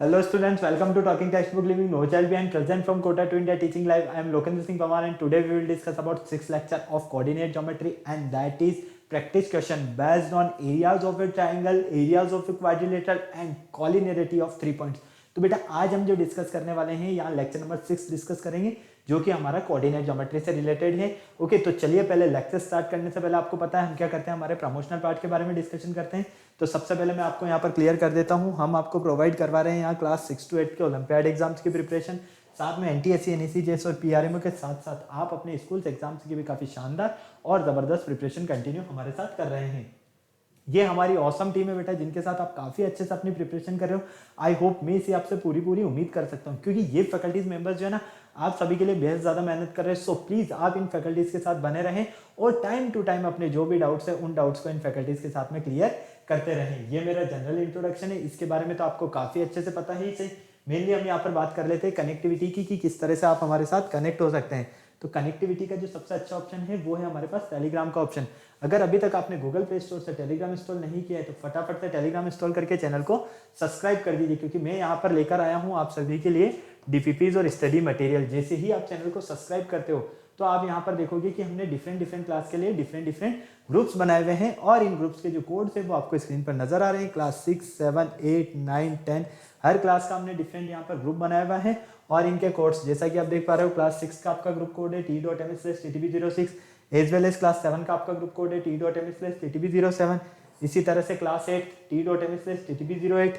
Hello students, welcome to Talking Textbook Living No Child Behind. Present from Kota to India Teaching Live. I am Lokendra Singh Pamar and today we will discuss about 6th lecture of coordinate geometry and that is practice question based on areas of a triangle, areas of a quadrilateral and collinearity of 3 points. तो बेटा आज हम जो discuss करने वाले हैं यहाँ lecture number 6 discuss करेंगे जो कि हमारा कोऑर्डिनेट ज्योमेट्री से रिलेटेड है। ओके, तो चलिए पहले लेक्चर स्टार्ट करने से पहले आपको पता है हम क्या करते हैं, हमारे प्रमोशनल पार्ट के बारे में डिस्कशन करते हैं। तो सबसे पहले मैं आपको यहाँ पर क्लियर कर देता हूँ, हम आपको प्रोवाइड करवा रहे हैं यहाँ क्लास 6 to 8 के ओलंपियाड एग्जाम्स की प्रिपरेशन, साथ में एनटीएससी, एनईसी, जेएस और पीआरएमओ के साथ साथ आप अपने स्कूल्स एग्जाम्स की भी काफी शानदार और जबरदस्त प्रिपरेशन कंटिन्यू हमारे साथ कर रहे हैं। ये हमारी ऑसम टीम है बेटा जिनके साथ आप काफी अच्छे से अपनी प्रिपरेशन कर रहे हो। आई होप मैं इसी आपसे पूरी उम्मीद कर सकता हूँ क्योंकि ये फैकल्टीज मेंबर्स जो है ना आप सभी के लिए बेहद ज्यादा मेहनत कर रहे हैं। सो प्लीज आप इन फैकल्टीज के साथ बने रहें और टाइम टू टाइम अपने जो भी डाउट्स है उन डाउट्स को इन फैकल्टीज के साथ में क्लियर करते रहें। ये मेरा जनरल इंट्रोडक्शन है, इसके बारे में तो आपको काफी अच्छे से पता ही सही। मेनली हम यहाँ पर बात कर लेते हैं कनेक्टिविटी की कि किस तरह से आप हमारे साथ कनेक्ट हो सकते हैं। तो कनेक्टिविटी का जो सबसे अच्छा ऑप्शन है वो है हमारे पास टेलीग्राम का ऑप्शन। अगर अभी तक आपने गूगल प्ले स्टोर से टेलीग्राम इंस्टॉल नहीं किया है तो फटाफट से टेलीग्राम इंस्टॉल करके चैनल को सब्सक्राइब कर दीजिए क्योंकि मैं यहाँ पर लेकर आया हूँ आप सभी के लिए डीपीपीज और स्टडी मटेरियल। जैसे ही आप चैनल को सब्सक्राइब करते हो तो आप यहाँ पर देखोगे कि हमने डिफरेंट क्लास के लिए डिफरेंट ग्रुप्स बनाए हुए हैं और इन ग्रुप्स के जो कोड्स है वो आपको स्क्रीन पर नजर आ रहे हैं। क्लास 6, 7, 8, 9, 10 हर क्लास का हमने डिफरेंट यहाँ पर ग्रुप बनाया हुआ है और इनके कोड्स जैसा कि आप देख पा रहे हो क्लास 6 का आपका ग्रुप कोड है t.ms/ttb06 as well as class 7 का आपका ग्रुप कोड है t.ms/ttb07। इसी तरह से class 8 t.ms/ttb08,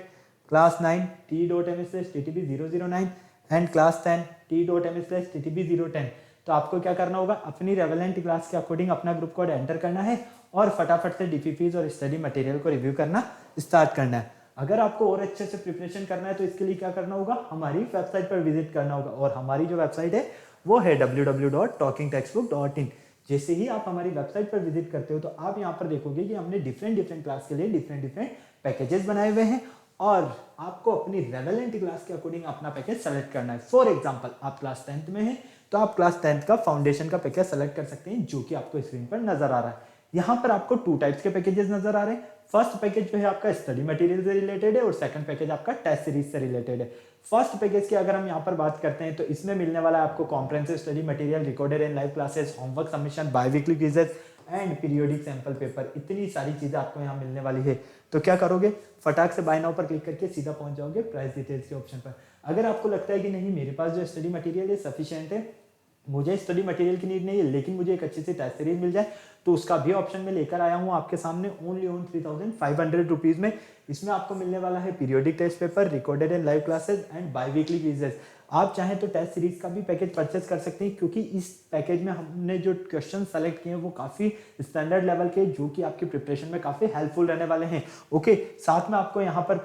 class 9 t.ms/ttb009 and class 10 t.ms/ttb010। तो आपको क्या करना होगा, अपनी रेवेलेंट क्लास के अकॉर्डिंग अपना ग्रुप कोड एंटर करना है और फटाफट से डीपीपीज और स्टडी मटेरियल को रिव्यू करना स्टार्ट करना है। अगर आपको और अच्छे से प्रिपरेशन करना है तो इसके लिए क्या करना होगा, हमारी वेबसाइट पर विजिट करना होगा और हमारी जो वेबसाइट है वो है www.talkingtextbook.in। जैसे ही आप हमारी वेबसाइट पर विजिट करते हो तो आप यहाँ पर देखोगे कि हमने डिफरेंट क्लास के लिए डिफरेंट पैकेजेस बनाए हुए हैं और आपको अपनी रेवेलेंट क्लास के अकॉर्डिंग अपना पैकेज सेलेक्ट करना है। फॉर एग्जांपल आप क्लास 10th में हैं तो आप क्लास 10th का फाउंडेशन का पैकेज सेलेक्ट कर सकते हैं जो कि आपको स्क्रीन पर नजर आ रहा है। यहाँ पर आपको 2 टाइप्स के पैकेजेस नजर आ रहे हैं। फर्स्ट पैकेज जो है आपका स्टडी मटेरियल से रिलेटेड है और सेकंड पैकेज आपका टेस्ट सीरीज से रिलेटेड है। फर्स्ट पैकेज की अगर हम यहाँ पर बात करते हैं तो इसमें मिलने वाला है आपको comprehensive study material, recorded and live classes, homework submission, biweekly quizzes and periodic sample paper. इतनी सारी चीजें आपको यहाँ मिलने वाली है। तो क्या करोगे, फटाक से बाय नाउ पर क्लिक करके सीधा पहुंच जाओगे प्राइस डिटेल्स के ऑप्शन पर। अगर आपको लगता है कि नहीं मेरे पास जो स्टडी मटेरियल है सफिशिएंट है, मुझे स्टडी मटेरियल की नीड नहीं है लेकिन मुझे एक अच्छी सी टेस्ट सीरीज मिल जाए, तो उसका भी ऑप्शन में लेकर आया हूं आपके सामने ओनली ऑन 3500 रुपीज में। इसमें आपको मिलने वाला है periodic test paper, recorded and live classes and biweekly quizzes. आप चाहें तो टेस्ट सीरीज का भी पैकेज परचेस कर सकते हैं क्योंकि इस पैकेज में हमने जो क्वेश्चन सेलेक्ट किए हैं वो काफी स्टैंडर्ड लेवल के जो कि आपकी प्रिपरेशन में काफी हेल्पफुल रहने वाले हैं। ओके, साथ में आपको यहाँ पर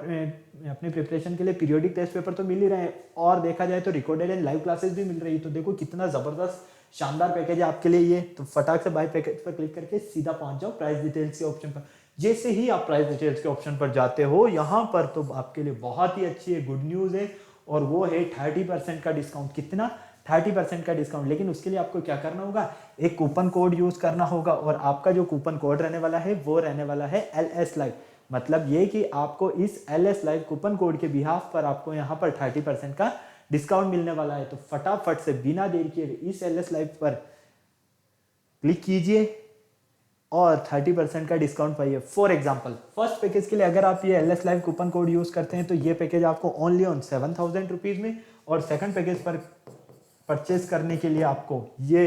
अपनी प्रिपरेशन के लिए पीरियोडिक टेस्ट पेपर तो मिल ही रहे हैं और देखा जाए तो रिकॉर्डेड एंड लाइव क्लासेस भी मिल रही है। तो देखो कितना जबरदस्त शानदार पैकेज है आपके लिए ये। तो फटाक से बाय पैकेज पर क्लिक करके सीधा पहुंच जाओ प्राइस डिटेल्स के ऑप्शन पर। जैसे ही आप प्राइस डिटेल्स के ऑप्शन पर जाते हो यहाँ पर तो आपके लिए बहुत ही अच्छी है, गुड न्यूज है और वो है 30% का डिस्काउंट। कितना, 30% का डिस्काउंट। लेकिन उसके लिए आपको क्या करना होगा, एक कूपन कोड यूज करना होगा और आपका जो कूपन कोड रहने वाला है वो रहने वाला है LS Live। मतलब ये कि आपको इस LS Live कूपन कोड के बिहाफ पर आपको यहाँ पर 30% का डिस्काउंट मिलने वाला है। तो फटाफट से बिना देर किए इस LS Live पर क्लिक कीजिए और 30% का डिस्काउंट पाइए। फॉर एग्जांपल फर्स्ट पैकेज के लिए अगर आप ये LS Live coupon code use करते हैं तो ये पैकेज आपको ओनली ऑन 7000 रुपीज में और सेकंड पैकेज पर परचेज करने के लिए आपको ये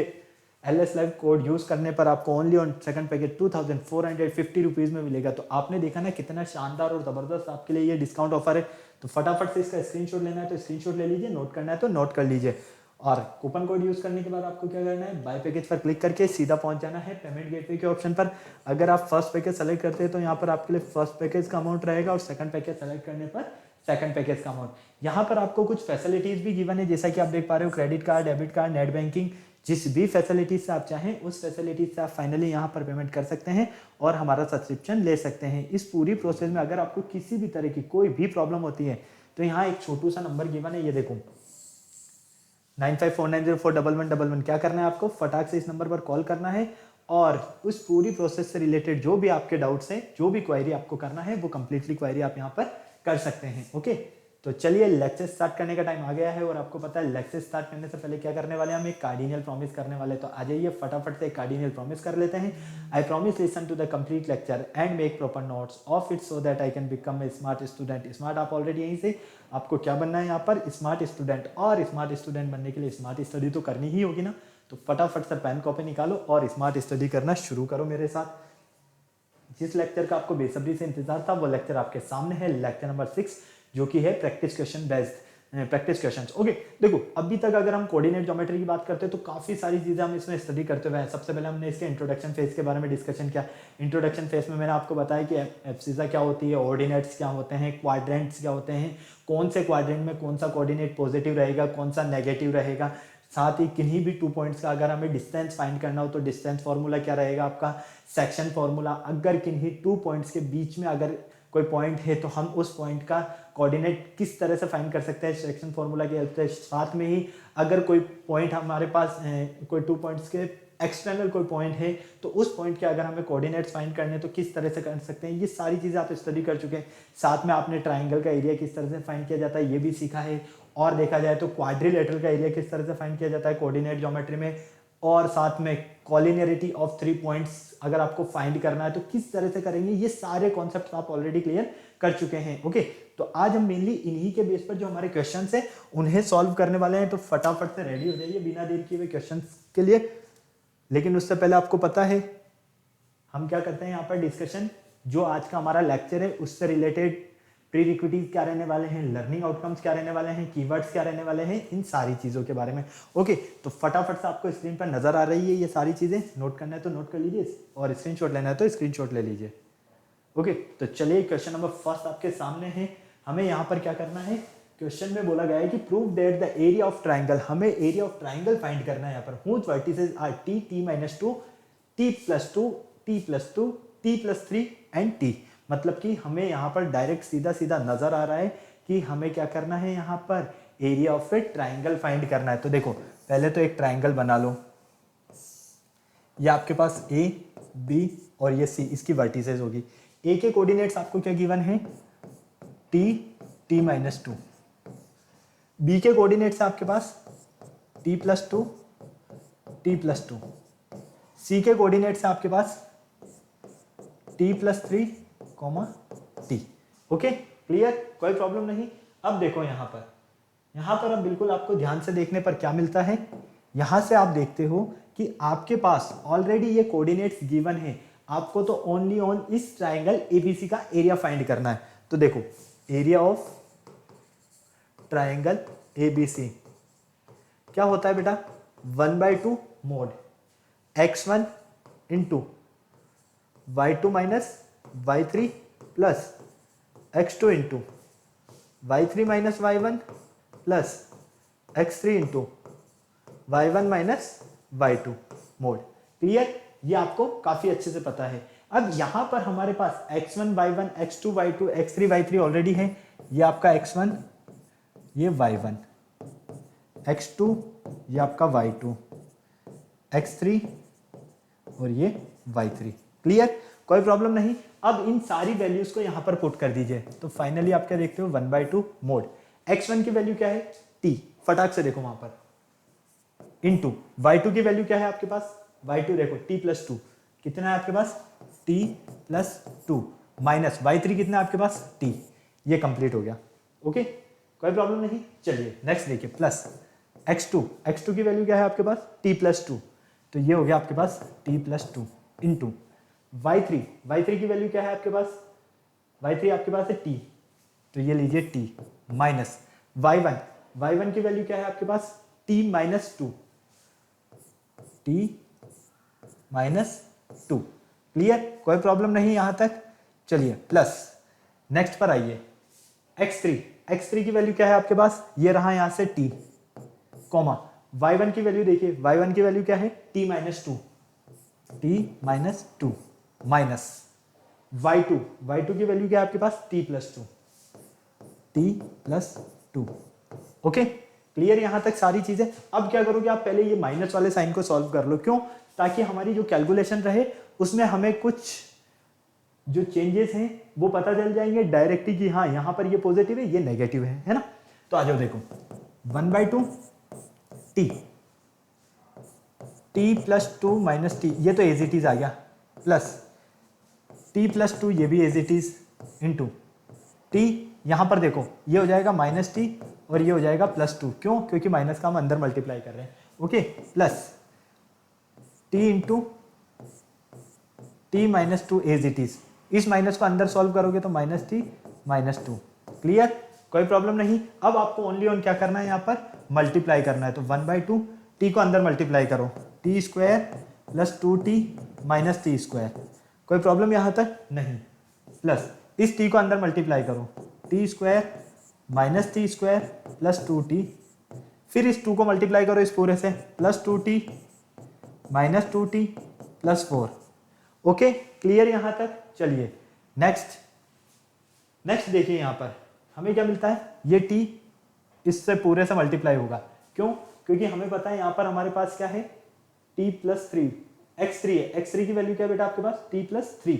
LS Live कोड यूज करने पर आपको only on second package 2450 rupees में मिलेगा। तो आपने देखा ना कितना शानदार और जबरदस्त आपके लिए ये डिस्काउंट ऑफर है। तो फटाफट से इसका स्क्रीनशॉट लेना है तो स्क्रीनशॉट ले लीजिए, नोट करना है तो नोट कर लीजिए और कूपन कोड यूज करने के बाद आपको क्या करना है, बाय पैकेज पर क्लिक करके सीधा पहुंच जाना है पेमेंट गेटवे के ऑप्शन पर। अगर आप फर्स्ट पैकेज सेलेक्ट करते हैं तो यहाँ पर आपके लिए फर्स्ट पैकेज का अमाउंट रहेगा और सेकंड पैकेज सेलेक्ट करने पर सेकंड पैकेज का अमाउंट। यहाँ पर आपको कुछ फैसिलिटीज भी गिवन है जैसा कि आप देख पा रहे हो, credit card, debit card, net banking, जिस भी फैसिलिटीज से आप चाहें उस फैसिलिटीज से आप फाइनली यहाँ पर पेमेंट कर सकते हैं और हमारा सब्सक्रिप्शन ले सकते हैं। इस पूरी प्रोसेस में अगर आपको किसी भी तरह की कोई भी प्रॉब्लम होती है तो यहाँ एक छोटू सा नंबर गिवन है, ये देखो 9549041111। क्या करना है आपको, फटाक से इस नंबर पर कॉल करना है और उस पूरी प्रोसेस से रिलेटेड जो भी आपके डाउट्स हैं, जो भी क्वेरी आपको करना है वो कंप्लीटली क्वेरी आप यहाँ पर कर सकते हैं। ओके, तो चलिए लेक्चर स्टार्ट करने का टाइम आ गया है और आपको पता है लेक्चर स्टार्ट करने से पहले क्या करने वाले हैं, हम एक कार्डिनल प्रॉमिस करने वाले। तो आ जाइए फटाफट से एक कार्डिनल प्रॉमिस कर लेते हैं। I promise listen to the complete lecture and make proper notes of it so that I can become a smart student. Smart आप ऑलरेडी यहीं से, आपको क्या बनना है यहाँ पर, स्मार्ट स्टूडेंट। और स्मार्ट स्टूडेंट बनने के लिए स्मार्ट स्टडी तो करनी ही होगी ना। तो फटाफट से पेन कॉपी निकालो और स्मार्ट स्टडी करना शुरू करो मेरे साथ। जिस लेक्चर का आपको बेसब्री से इंतजार था वो लेक्चर आपके सामने है, लेक्चर नंबर 6, जो कि है practice question based practice questions. Okay, देखो अभी तक अगर हम कोऑर्डिनेट ज्योमेट्री की बात करते हैं तो काफी सारी चीजें हम इसमें स्टडी करते हुए हैं। सबसे पहले हमने इसके इंट्रोडक्शन फेज के बारे में डिस्कशन किया। इंट्रोडक्शन फेज में मैंने आपको बताया कि एब्सिसा क्या होती है, ऑर्डिनेट्स क्या होते हैं, क्वाड्रेंट्स क्या होते हैं, कौन से क्वाड्रेंट में कौन सा कोऑर्डिनेट पॉजिटिव रहेगा, कौन सा नेगेटिव रहेगा। साथ ही किन्हीं भी 2 पॉइंट्स का अगर हमें डिस्टेंस फाइंड करना हो तो डिस्टेंस फॉर्मूला क्या रहेगा आपका, सेक्शन फॉर्मूला। अगर किन्हीं 2 पॉइंट्स के बीच में अगर कोई पॉइंट है तो हम उस पॉइंट का कोऑर्डिनेट किस तरह से फाइंड कर सकते हैं, सेक्शन फॉर्मूला की हेल्प से। साथ में ही अगर कोई पॉइंट हमारे पास कोई 2 पॉइंट्स के एक्सटर्नल कोई पॉइंट है तो उस पॉइंट के अगर हमें कोऑर्डिनेट्स फाइंड करने तो किस तरह से कर सकते हैं। ये सारी चीज़ें आप स्टडी कर चुके हैं। साथ में आपने ट्राइंगल का एरिया किस तरह से फाइंड किया जाता है ये भी सीखा है। और देखा जाए तो क्वाड्रिलेटरल का एरिया किस तरह से फाइंड किया जाता है कोऑर्डिनेट ज्योमेट्री में। और साथ में कॉलिनियरिटी ऑफ 3 पॉइंट्स अगर आपको फाइंड करना है तो किस तरह से करेंगे, ये सारे कॉन्सेप्ट्स आप ऑलरेडी क्लियर कर चुके हैं। ओके, तो आज हम मेनली इन्हीं के बेस पर जो हमारे क्वेश्चंस हैं उन्हें सॉल्व करने वाले हैं। तो फटाफट से रेडी हो जाइए बिना देर किए हुए क्वेश्चंस के लिए। लेकिन उससे पहले आपको पता है हम क्या करते हैं यहाँ पर डिस्कशन, जो आज का हमारा लेक्चर है उससे रिलेटेड प्री रिक्विटीज क्या रहने वाले हैं, लर्निंग आउटकम्स क्या रहने वाले हैं, कीवर्ड्स क्या रहने वाले हैं, इन सारी चीज़ों के बारे में। ओके, तो फटाफट से आपको स्क्रीन पर नजर आ रही है ये सारी चीज़ें। नोट करना है तो नोट कर लीजिए और स्क्रीनशॉट लेना है तो स्क्रीनशॉट ले लीजिए। ओके, तो चलिए क्वेश्चन नंबर फर्स्ट आपके सामने है। हमें यहाँ पर क्या करना है, क्वेश्चन में बोला गया है कि prove that the area of triangle, हमें एरिया ऑफ ट्राइंगल फाइंड करना है यहाँ पर, whose vertices are T, t-2, t+2, t+2, t+3 and t। मतलब कि हमें यहाँ पर डायरेक्ट सीधा सीधा नजर आ रहा है कि हमें क्या करना है, यहाँ पर area of A triangle find करना है। तो देखो पहले तो एक ट्राइंगल बना लो, ये आपके पास ए, बी और ये सी, इसकी वर्टिसेस होगी। ए के कोऑर्डिनेट्स आपको क्या गिवन है, टी, t-2। बी के कोऑर्डिनेट्स आपके पास t+2, t+2। सी के कोऑर्डिनेट्स आपके पास t+3, t। ओके, क्लियर, कोई प्रॉब्लम नहीं। अब देखो यहाँ पर अब बिल्कुल आपको ध्यान से देखने पर क्या मिलता है, यहां से आप देखते हो कि आपके पास ऑलरेडी ये कोऑर्डिनेट्स गिवन है। आपको तो ओनली ऑन इस ट्राइंगल एबीसी का एरिया फाइंड करना है। तो देखो एरिया ऑफ ट्राइंगल एबीसी क्या होता है बेटा, 1/2 mode x1 into y2 minus y3 plus x2 into y3 minus y1 plus x3 into y1 minus y2 mode. Clear, ये आपको काफी अच्छे से पता है। अब यहां पर हमारे पास x1 y1 x2 y2 x3 y3 already है। ये आपका x1, ये y1, x2 ये आपका y2, x3 और ये y3। क्लियर, कोई प्रॉब्लम नहीं। अब इन सारी वैल्यूज को यहां पर पुट कर दीजिए तो फाइनली आप क्या देखते हो, 1/2 मोड x1 की वैल्यू क्या है, t, फटाक से देखो वहां पर, इंटू y2 की वैल्यू क्या है आपके पास, y2 देखो t+2 कितना है आपके पास, t+2 माइनस y3 कितना है आपके पास, t। ये कंप्लीट हो गया। ओके, कोई प्रॉब्लम नहीं। चलिए नेक्स्ट देखिए, प्लस x2 की वैल्यू क्या है आपके पास, t+2, तो ये हो गया आपके पास t+2 इंटू y3 की वैल्यू क्या है आपके पास, y3 आपके पास है t, तो ये लीजिए t माइनस y1 की वैल्यू क्या है आपके पास, t-2, t-2। क्लियर, कोई प्रॉब्लम नहीं यहां तक। चलिए प्लस नेक्स्ट पर आइए, x3 की वैल्यू क्या है आपके पास, ये रहा यहां से t, कॉमा y1 की वैल्यू देखिए, y1 की वैल्यू क्या है, t-2 माइनस y2 की वैल्यू क्या है आपके पास, t+2। ओके, क्लियर यहां तक सारी चीजें। अब क्या करोगे आप, पहले ये माइनस वाले साइन को सॉल्व कर लो। क्यों, ताकि हमारी जो कैलकुलेशन रहे उसमें हमें कुछ जो चेंजेस हैं वो पता चल जाएंगे डायरेक्टली कि हाँ यहाँ पर ये पॉजिटिव है, ये नेगेटिव है ना। तो आ जाओ देखो 1/2 T, T plus 2 minus T, ये तो एज इट इज आ गया, प्लस टी प्लस 2, ये भी as it is, into T, यहाँ पर देखो ये हो जाएगा माइनस टी और ये हो जाएगा +2, क्यों? क्योंकि माइनस का हम अंदर मल्टीप्लाई कर रहे हैं, okay, plus T into T minus 2 as it is, इस माइनस को अंदर सॉल्व करोगे तो माइनस टी माइनस 2, क्लियर, कोई प्रॉब्लम नहीं। अब आपको ओनली ऑन क्या करना है, यहाँ पर मल्टीप्लाई करना है, तो 1/2 टी को अंदर मल्टीप्लाई करो, T square plus 2t minus T square, कोई प्रॉब्लम यहाँ तक नहीं, प्लस इस t को अंदर मल्टीप्लाई करो, T square minus T square plus 2t, फिर इस 2 को मल्टीप्लाई करो इस पूरे से, plus 2t minus 2t plus 4, okay, clear यहाँ तक। चलिए नेक्स्ट देखिए, यहाँ पर हमें क्या मिलता है, ये t इससे पूरे से मल्टीप्लाई होगा, क्यों? क्योंकि हमें पता है यहाँ पर हमारे पास क्या है, t प्लस 3, x3 है, x3 की वैल्यू क्या है बेटा आपके पास, t प्लस 3,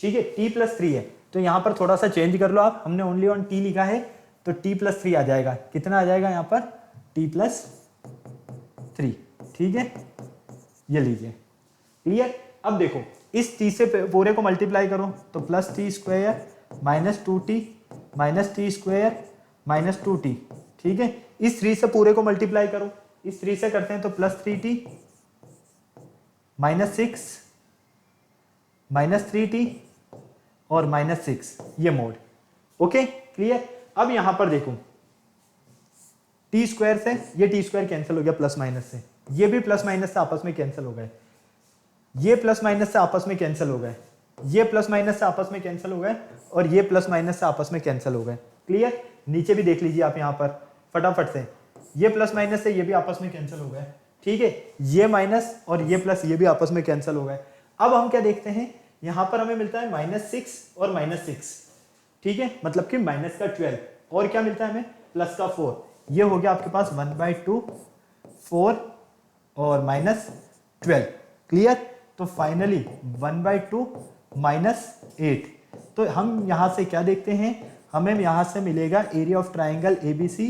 ठीक है, t प्लस 3 है, तो यहाँ पर थोड़ा सा चेंज कर लो आप, हमने ओनली ऑन t लिखा है तो t प्लस 3 आ जाएगा, कितना आ जाएगा यहाँ पर, t प्लस 3, ठीक है, ये लीजिए, क्लियर। अब देखो इस t से पूरे को मल्टीप्लाई करो तो plus T square minus 2t minus T square minus 2t, ठीक है, इस 3 से पूरे को मल्टीप्लाई करो, इस 3 से करते हैं तो plus 3t minus 6 minus 3t और माइनस 6, ये मोड, ओके, क्लियर। अब यहां पर देखो टी स्क्वायर से ये टी स्क्वायर कैंसिल हो गया प्लस माइनस से, ये भी प्लस माइनस से आपस में कैंसिल हो गए, ये प्लस माइनस से आपस में कैंसिल हो गए, ये प्लस माइनस से आपस में कैंसिल हो गए और ये प्लस माइनस से आपस में कैंसिल हो गए, क्लियर। नीचे भी देख लीजिए आप यहाँ पर फटाफट से, ये प्लस माइनस से ये भी आपस में कैंसिल हो गए, ठीक है, ये माइनस और ये प्लस ये भी आपस में कैंसिल हो गए। अब हम क्या देखते हैं, यहाँ पर हमें मिलता है -6 और -6, ठीक है, मतलब कि माइनस का 12 और क्या मिलता है हमें, प्लस का 4, ये हो गया आपके पास 1/2 4 और -12, क्लियर। तो फाइनली 1/2 -8, तो हम यहां से क्या देखते हैं, हमें यहां से मिलेगा area of triangle ABC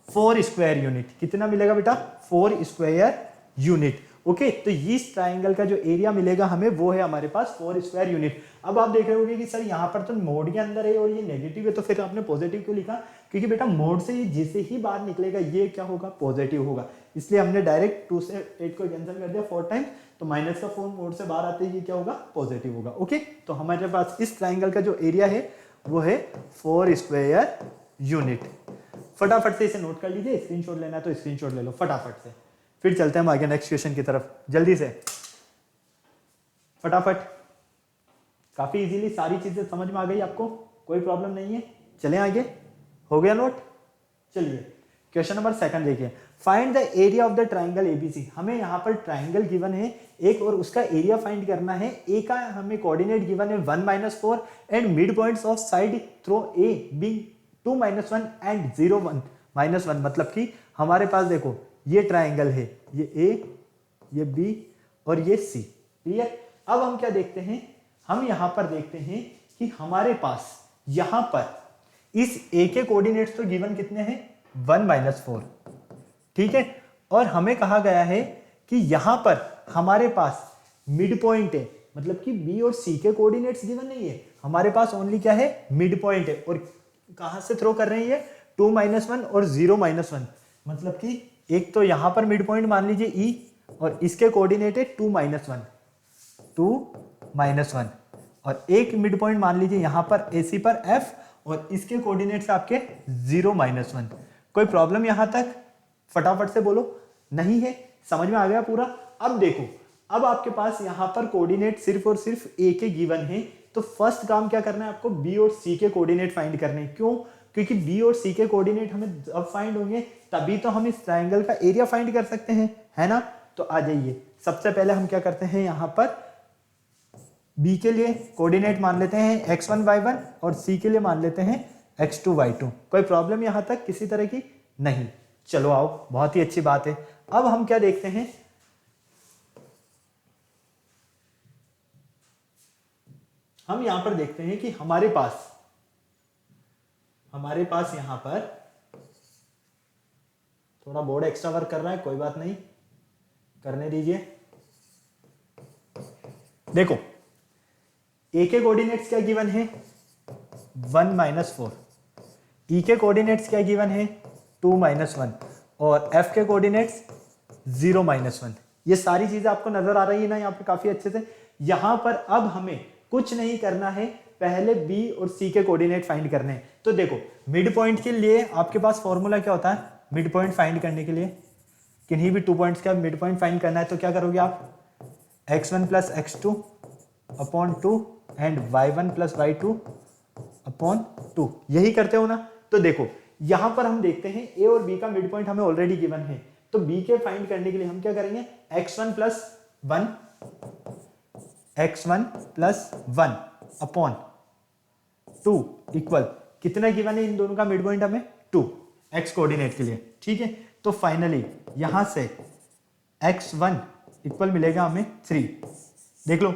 4 square unit, कितना मिलेगा बेटा, 4 स्क्वायर यूनिट, ओके। तो इस ट्राइंगल का जो एरिया मिलेगा हमें वो है हमारे पास 4 स्क्वायर यूनिट। अब आप देख रहे होंगे कि सर यहाँ पर तो मोड के अंदर है और ये नेगेटिव है, तो फिर आपने पॉजिटिव क्यों लिखा, क्योंकि बेटा मोड से ये जैसे ही बाहर निकलेगा ये क्या होगा, पॉजिटिव होगा, इसलिए हमने डायरेक्ट 2 से 8 को कैंसिल कर दिया 4 टाइम, तो माइनस का 4 मोड से बाहर आते ही क्या होगा, पॉजिटिव होगा, ओके। तो हमारे पास इस ट्राइंगल का जो एरिया है वो है 4 स्क्वायर यूनिट। फटाफट से इसे नोट कर लीजिए, स्क्रीनशॉट लेना है तो स्क्रीनशॉट ले लो फटाफट से, फिर चलते हैं हम आगे नेक्स्ट क्वेश्चन की तरफ, जल्दी से फटाफट। काफी इजीली सारी चीजें समझ में आ गई आपको, कोई प्रॉब्लम नहीं है, चलें आगे, हो गया नोट। चलिए क्वेश्चन नंबर 2 देखिए, find the area of the triangle ABC, हमें यहाँ पर ट्राइंगल गिवन है एक और उसका एरिया फाइंड करना है। ए का हमें कोऑर्डिनेट गिवन है 1 - 4 and mid points of side throw A being 2 - 1 and 0 1 -1, मतलब कि हमारे पास देखो ये ट्राइंगल है, ये ए, ये बी और ये सी, क्लियर। अब हम क्या देखते हैं, हम यहां पर देखते हैं कि हमारे पास यहां पर इस ए के कोऑर्डिनेट्स तो गिवन कितने हैं, 1 - 4, ठीक है, और हमें कहा गया है कि यहां पर हमारे पास मिड पॉइंट है, मतलब कि बी और सी के कोऑर्डिनेट्स गिवन नहीं है, हमारे पास ओनली क्या है, मिड पॉइंट है, और कहां से थ्रो कर रहे हैं, 2 - 1 और 0 - 1, मतलब कि एक तो यहां पर मिड पॉइंट मान लीजिए ई और इसके कोऑर्डिनेट है 2 - 1 और एक मिड पॉइंट मान लीजिए यहां पर एसी पर एफ और इसके कोऑर्डिनेट्स आपके 0 - 1। कोई प्रॉब्लम यहां तक, फटाफट से बोलो, नहीं है, समझ में आ गया पूरा। अब देखो, अब आपके पास यहां पर कोऑर्डिनेट सिर्फ और सिर्फ ए के गिवन है, तो फर्स्ट काम क्या करना है आपको, बी और सी के कोऑर्डिनेट फाइंड करने हैं, क्यों, क्योंकि बी और सी के कोऑर्डिनेट हमें अब फाइंड होंगे तभी तो हम इस ट्राइंगल का एरिया फाइंड कर सकते हैं, है ना। तो आ जाइए, सबसे पहले हम क्या करते हैं, यहां पर बी के लिए कोऑर्डिनेट मान लेते हैं x1 y1 और सी के लिए मान लेते हैं x2 y2। कोई प्रॉब्लम यहां तक किसी तरह की नहीं, चलो आओ, बहुत ही अच्छी बात है। अब हम क्या देखते हैं, हम यहां पर देखते हैं कि हमारे पास यहां पर थोड़ा बोर्ड एक्स्ट्रा वर्क कर रहा है, कोई बात नहीं, करने दीजिए। देखो ए के कोऑर्डिनेट्स क्या गिवन है 1 - 4, ई के कोऑर्डिनेट्स क्या गिवन है 2 - 1 और एफ के कोऑर्डिनेट्स 0 - 1। ये सारी चीजें आपको नजर आ रही है ना यहाँ पे काफी अच्छे से। यहां पर अब हमें कुछ नहीं करना है, पहले बी और सी के कोऑर्डिनेट फाइंड करने हैं। तो देखो मिड पॉइंट के लिए आपके पास फॉर्मूला क्या होता है, मिड पॉइंट फाइंड करने के लिए किन्हीं भी 2 पॉइंट्स का मिड पॉइंट फाइंड करना है तो क्या करोगे आप, x1 + x2 upon 2 and y1 + y2 upon 2, यही करते हो ना। तो देखो यहां पर हम देखते हैं ए और बी का मिड पॉइंट हमें ऑलरेडी गिवन है, तो बी के फाइंड करने के लिए हम क्या करेंगे, x1 + 1 अपॉन 2 इक्वल कितना गिवन है इन दोनों का मिड पॉइंट हमें 2 x कोऑर्डिनेट के लिए, ठीक है। तो फाइनली यहां से x1 इक्वल मिलेगा हमें 3, देख लो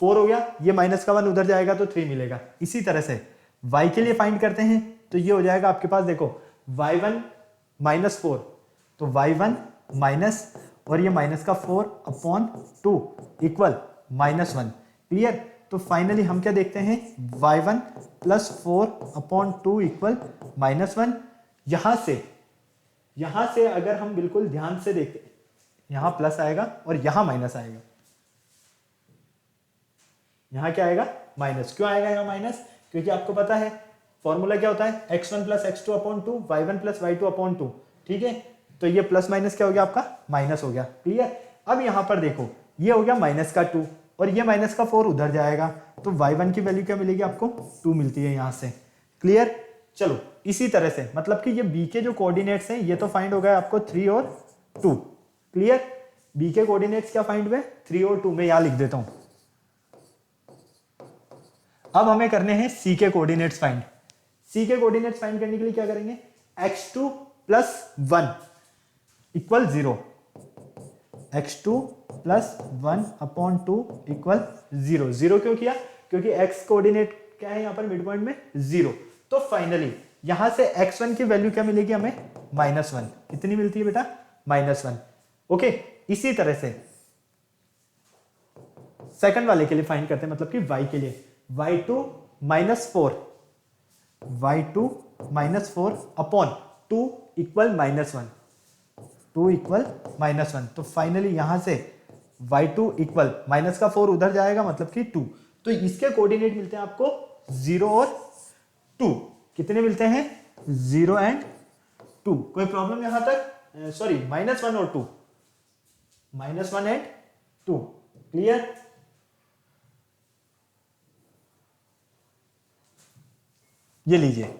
4 हो गया, ये माइनस का 1 उधर जाएगा तो 3 मिलेगा। इसी तरह से y के लिए फाइंड करते हैं तो ये हो जाएगा आपके पास, देखो y1 - 4 तो y1 माइनस और ये माइनस का 4 अपॉन 2 इक्वल -1, क्लियर। तो फाइनली हम क्या देखते हैं y1 + 4 अपॉन 2 इक्वल -1। यहां से अगर हम बिल्कुल ध्यान से देखें, यहां प्लस आएगा और यहां माइनस आएगा, यहां क्या आएगा माइनस। क्यों आएगा यहां माइनस, क्योंकि आपको पता है फॉर्मूला क्या होता है x1 + x2 upon 2 y1 + y2 upon 2, ठीक है। तो ये प्लस माइनस क्या हो गया आपका माइनस हो गया, क्लियर। अब यहां पर देखो ये हो गया माइनस का 2 और ये माइनस का 4 उधर जाएगा, तो y1 की वैल्यू क्या मिलेगी आपको 2 मिलती है यहां से, क्लियर। चलो इसी तरह से मतलब कि ये b के जो कोऑर्डिनेट्स हैं ये तो फाइंड हो गया आपको 3 और 2, क्लियर। b के कोऑर्डिनेट्स क्या फाइंड हुए 3 और 2, मैं यहां लिख देता हूं। अब हमें करने हैं c के कोऑर्डिनेट्स फाइंड। c के कोऑर्डिनेट्स फाइंड करने के लिए क्या करेंगे, x2 + 1 equal 0, x2 + 1 upon 2 equal 0। 0 क्यों किया, क्योंकि x कोऑर्डिनेट क्या है यहाँ पर मिड पॉइंट में 0। तो फाइनली यहां से x1 की वैल्यू क्या मिलेगी हमें -1, कितनी मिलती है बेटा -1, ओके। इसी तरह से सेकंड वाले के लिए फाइंड करते हैं, मतलब कि y के लिए y2 - 4 अपॉन 2 इक्वल -1, 2 इक्वल -1। तो फाइनली यहां से y2 इक्वल माइनस का 4 उधर जाएगा मतलब कि 2, तो इसके कोऑर्डिनेट मिलते हैं आपको 0 और 2, कितने मिलते हैं 0 एंड 2। कोई प्रॉब्लम यहां तक, सॉरी -1 और 2, -1 एंड 2, क्लियर। ये लीजिए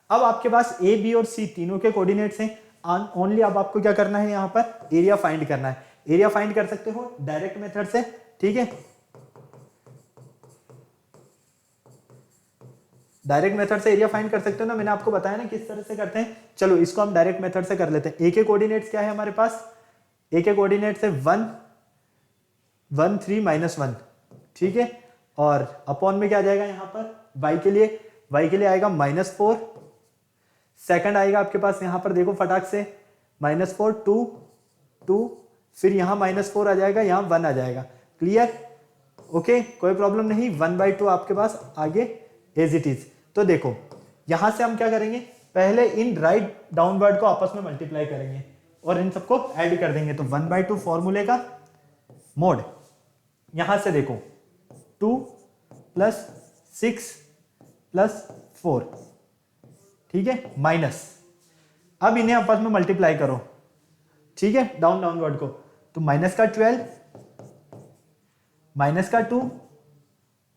अब आपके पास ए बी और सी तीनों के कोऑर्डिनेट्स हैं, ओनली अब आपको क्या करना है यहां पर एरिया फाइंड करना है। एरिया फाइंड कर सकते हो डायरेक्ट मेथड से, ठीक है, डायरेक्ट मेथड से एरिया फाइंड कर सकते हो ना, मैंने आपको बताया ना किस तरह से करते हैं। चलो इसको हम डायरेक्ट मेथड से कर लेते हैं। ए के कोऑर्डिनेट्स क्या है हमारे पास, ए के कोऑर्डिनेट्स है 1 1 3 -1, ठीक है, और अपॉन में क्या आ जाएगा यहां पर y के लिए आएगा -4, सेकंड आएगा आपके पास यहां पर देखो फटाक से -4 2 फिर यहां -4 आ जाएगा, यहां 1 आ जाएगा, क्लियर, ओके, कोई प्रॉब्लम नहीं। 1/2 आपके पास आगे एज इट इज। तो देखो यहां से हम क्या करेंगे, पहले इन राइट डाउनवर्ड को आपस में मल्टीप्लाई करेंगे और इन सबको ऐड कर देंगे। तो 1/2 फॉर्मूले का मोड, यहां से देखो 2 + 6 + 4, ठीक है, माइनस, अब इन्हें आपस में मल्टीप्लाई करो, ठीक है, डाउनवर्ड को, तो -12 -2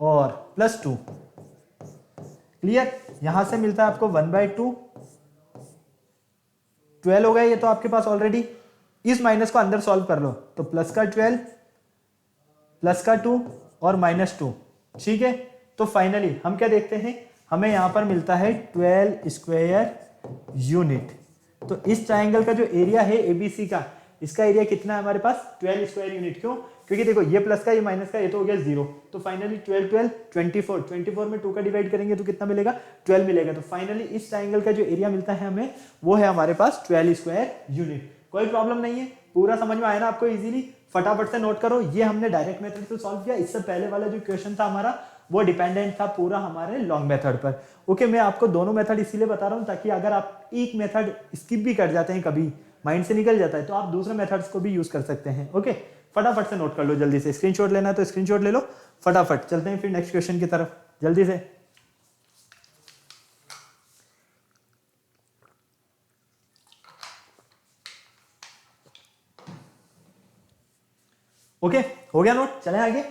और +2, क्लियर। यहां से मिलता है आपको 1/2, 12 हो गया ये तो आपके पास ऑलरेडी। इस माइनस को अंदर सॉल्व कर लो, तो +12 +2 और -2, ठीक है। तो फाइनली हम क्या देखते हैं, हमें यहां पर मिलता है 12 स्क्वायर यूनिट। तो इस ट्राइंगल का जो एरिया है एबीसी का, इसका एरिया कितना है हमारे पास 12 स्क्वायर यूनिट। क्यों? क्योंकि देखो ये प्लस का ये माइनस का ये तो हो गया 0, तो फाइनली 12 12 24, 24 में 2 का डिवाइड करेंगे तो कितना मिलेगा 12 मिलेगा। तो फाइनली इस ट्राइंगल का जो एरिया मिलता है हमें वो है हमारे पास 12 स्क्वायर यूनिट। कोई प्रॉब्लम नहीं है, पूरा समझ में आया ना आपको इजीली? फटाफट से नोट करो, ये हमने डायरेक्ट मेथड से सॉल्व किया। इससे पहले वाला जो क्वेश्चन था हमारा वो डिपेंडेंट था पूरा हमारे लॉन्ग मेथड पर। ओके, मैं आपको दोनों मेथड इसीलिए बता रहा हूँ ताकि अगर आप एक मेथड स्किप भी कर जाते हैं, कभी माइंड से निकल जाता है, तो आप दूसरे मेथड्स को भी यूज कर सकते हैं। ओके, फटाफट से नोट कर लो, जल्दी से स्क्रीनशॉट लेना है तो स्क्रीनशॉट ले लो, फटाफट चलते हैं फिर नेक्स्ट क्वेश्चन की तरफ जल्दी से। ओके, हो गया नोट, चलें आगे।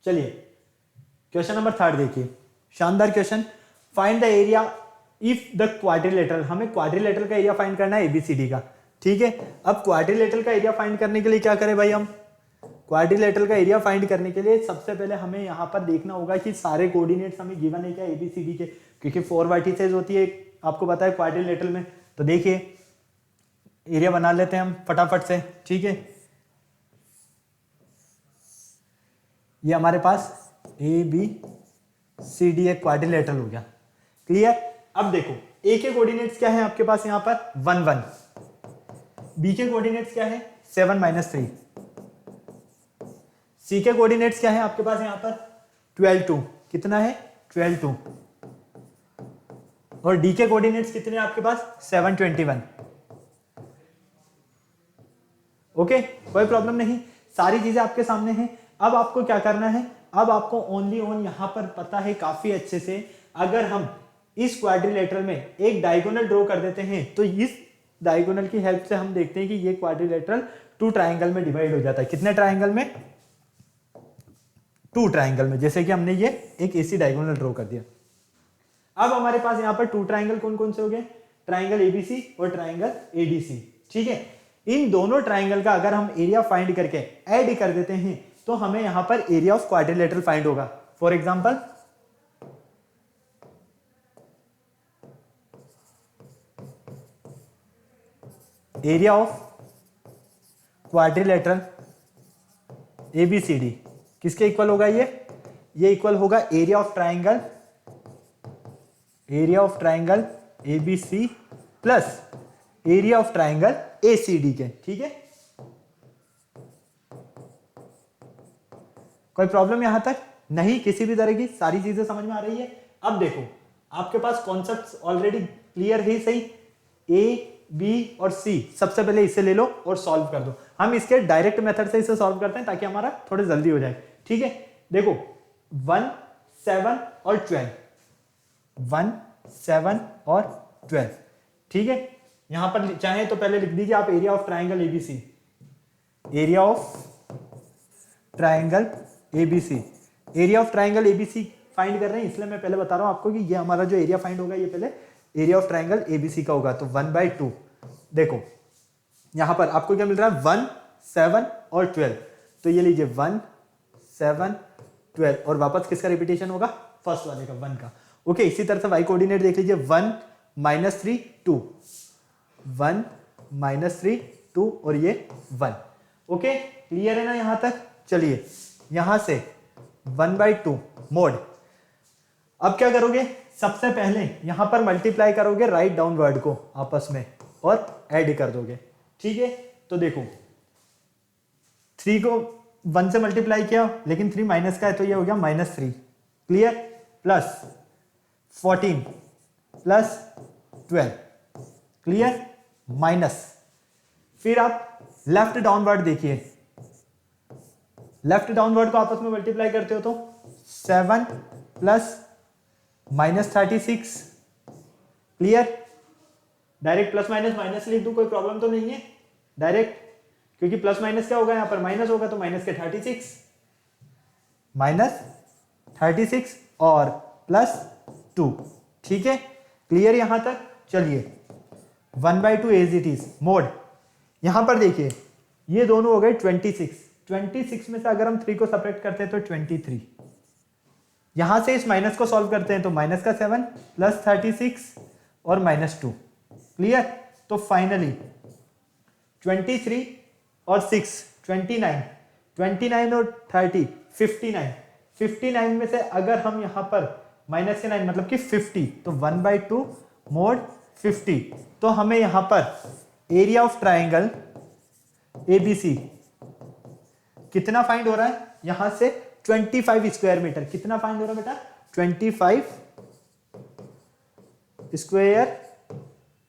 चलिए क्वेश्चन नंबर 3 देखिए, शानदार question. Find the area if the quadrilateral, हमें क्वाड्रिलेटरल का एरिया फाइंड करना है एबीसीडी का। ठीक है, अब क्वाड्रिलेटरल का एरिया फाइंड करने के लिए क्या करें भाई, हम क्वाड्रिलेटरल का एरिया फाइंड करने के लिए सबसे पहले हमें यहाँ पर देखना होगा कि सारे कोऑर्डिनेट्स हमें गिवन है क्या एबीसीडी के, क्योंकि 4 वर्टिसेस होती है आपको पता है क्वाड्रिलेटरल में। तो देखिए एरिया बना लेते हैं हम फटाफट से। ठीक है, ये हमारे पास ए बी सी डी एक क्वाड्रिलेटरल हो गया, क्लियर। अब देखो ए के कोऑर्डिनेट्स क्या है आपके पास यहाँ पर 1 1, बी के कोऑर्डिनेट्स क्या है 7 -3, सी के कोऑर्डिनेट्स क्या है आपके पास यहाँ पर 12 2, कितना है 12 2, और डी के कोऑर्डिनेट्स कितने हैं आपके पास 7 21। ओके, कोई प्रॉब्लम नहीं, सारी चीजें आपके सामने हैं। अब आपको क्या करना है, अब आपको ओनली ऑन यहां पर पता है काफी अच्छे से, अगर हम इस क्वाड्रिलेटरल में एक डायगोनल ड्रॉ कर देते हैं तो इस डायगोनल की हेल्प से हम देखते हैं कि ये क्वाड्रिलेटरल 2 ट्राइंगल में डिवाइड हो जाता है। कितने ट्राइंगल में? 2 ट्राइंगल में, जैसे कि हमने ये एक ऐसी डायगोनल ड्रॉ कर दिया। अब हमारे पास यहाँ पर 2 ट्राइंगल कौन कौन से हो गए, ट्राइंगल एबीसी और ट्राइंगल एडीसी। ठीक है, इन दोनों ट्राइंगल का अगर हम एरिया फाइंड करके ऐड कर देते हैं तो हमें यहां पर एरिया ऑफ क्वाड्रिलेटरल फाइंड होगा। For example area of quadrilateral ABCD किसके इक्वल होगा, ये इक्वल होगा area of triangle ABC plus area of triangle ACD के। ठीक है, कोई प्रॉब्लम यहां तक नहीं, किसी भी तरह की, सारी चीजें समझ में आ रही है। अब देखो आपके पास कॉन्सेप्ट्स ऑलरेडी क्लियर है, सही। ए बी और सी, सबसे पहले इसे ले लो और सॉल्व कर दो। हम इसके डायरेक्ट मेथड से इसे सॉल्व करते हैं ताकि हमारा थोड़ा जल्दी हो जाए। ठीक है, देखो 1 7 और 12, 1 7 और 12। ठीक है, यहां पर चाहे तो पहले लिख दीजिए आप area of triangle ABC, area of triangle ABC, area of triangle ABC find कर रहे हैं, इसलिए मैं पहले बता रहा हूं आपको कि ये हमारा जो एरिया फाइंड होगा ये पहले एरिया ऑफ ट्राइंगल एबीसी का होगा। तो 1/2, देखो यहां पर आपको क्या मिल रहा है 1 7 और 12, तो ये लीजिए 1 7 12 और वापस किसका रिपीटेशन होगा, फर्स्ट वाले का 1 का। ओके, इसी तरह से वाई कोऑर्डिनेट देख लीजिए 1 -3 2, 1 -3 2 और ये 1। ओके, क्लियर है ना यहां तक? चलिए यहां से 1/2 मोड, अब क्या करोगे, सबसे पहले यहां पर मल्टीप्लाई करोगे राइट डाउनवर्ड को आपस में और ऐड कर दोगे। ठीक है, तो देखो 3 को 1 से मल्टीप्लाई किया, लेकिन 3 माइनस का है तो ये हो गया -3, clear, plus 14 plus 12, clear, minus, फिर आप लेफ्ट डाउनवर्ड देखिए, लेफ्ट डाउनवर्ड को आपस में मल्टीप्लाई करते हो तो 7 plus -36, clear, direct plus minus minus लिख दूं, कोई प्रॉब्लम तो नहीं है डायरेक्ट, क्योंकि प्लस माइनस क्या होगा, यहां पर माइनस होगा तो माइनस के 36, -36 और +2। ठीक है, क्लियर यहां तक? चलिए 1/2 एज इट इज मोड, यहां पर देखिए ये दोनों हो गए 26 में से अगर हम 3 को सब्ट्रैक्ट करते हैं तो 23, यहां से इस माइनस को सॉल्व करते हैं तो माइनस का 7 प्लस 36 और माइनस 2। क्लियर? तो फाइनली 23 और 6 29, 29 और 30 59, 59 में से अगर हम यहां पर माइनस के 9 मतलब कि 50, तो 1/2 मोड 50, तो हमें यहां पर एरिया ऑफ ट्राइंगल एबीसी कितना फाइंड हो रहा है? यहां से 25 स्क्वायर मीटर। कितना फाइंड हो रहा है बेटा? 25 स्क्वायर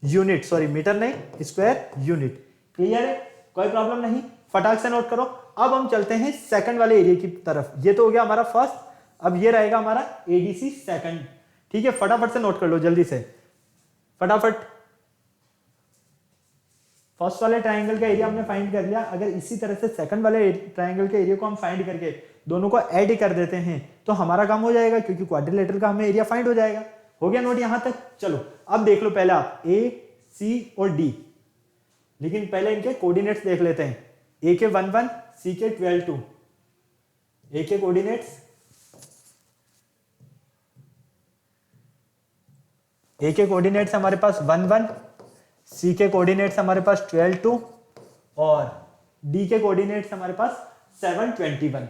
यूनिट, सॉरी मीटर नहीं, स्क्वायर यूनिट। क्लियर है? कोई प्रॉब्लम नहीं, फटाक से नोट करो। अब हम चलते हैं सेकंड वाले एरिया की तरफ। ये तो हो गया हमारा फर्स्ट, अब ये रहेगा हमारा एडीसी सेकंड। ठीक है, फटाफट से नोट कर लो जल्दी से, फटाफट। फर्स्ट वाले ट्राइंगल का एरिया हमने फाइंड कर लिया। अगर इसी तरह से सेकंड वाले ट्राइंगल के एरिया को हम फाइंड करके दोनों को ऐड कर देते हैं तो हमारा काम हो जाएगा, क्योंकि क्वाड्रिलेटरल का हमें एरिया फाइंड हो जाएगा। हो गया नोट यहां तक? चलो अब देख लो पहले आप ए, सी और डी, लेकिन पहले इनके कोऑर्डिनेट्स देख लेते हैं। ए के 11, सी के 12 ए के कोऑर्डिनेट्स, ए के कोऑर्डिनेट्स हमारे पास 11, सी के कोऑर्डिनेट्स हमारे पास 12 और डी के कोऑर्डिनेट्स हमारे पास 721।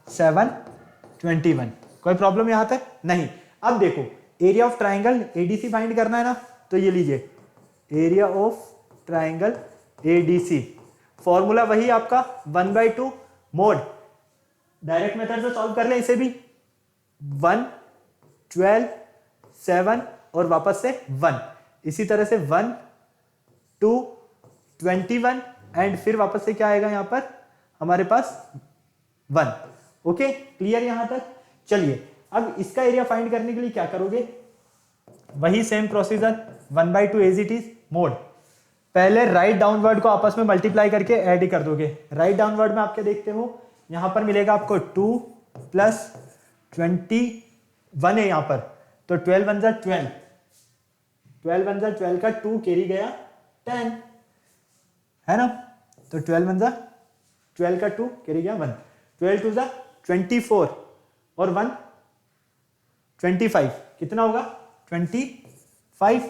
सेवन 21। कोई प्रॉब्लम यहां तक? नहीं। अब देखो area of triangle ADC find करना है ना, तो ये लीजिए area of triangle ADC, formula वही आपका 1/2 मोड। डायरेक्ट मेथड से सॉल्व कर ले इसे भी, 1 12 7 और वापस से 1, इसी तरह से 1 2 21 एंड फिर वापस से क्या आएगा यहां पर हमारे पास 1। ओके, क्लियर यहां तक? चलिए अब इसका एरिया फाइंड करने के लिए क्या करोगे? वही same procedure, 1/2 as it is mod. पहले राइट डाउनवर्ड को आपस में मल्टीप्लाई करके ऐड कर दोगे। राइट डाउनवर्ड में आप क्या देखते हो? यहां पर मिलेगा आपको 2 प्लस 21 है यहां पर, तो 12 1 12, 12 1 12 का 2 कैरी गया 10 है ना, तो 12 1 12 का 2 कैरी गया 1, 12 2 24 और 1 25, कितना होगा? 25।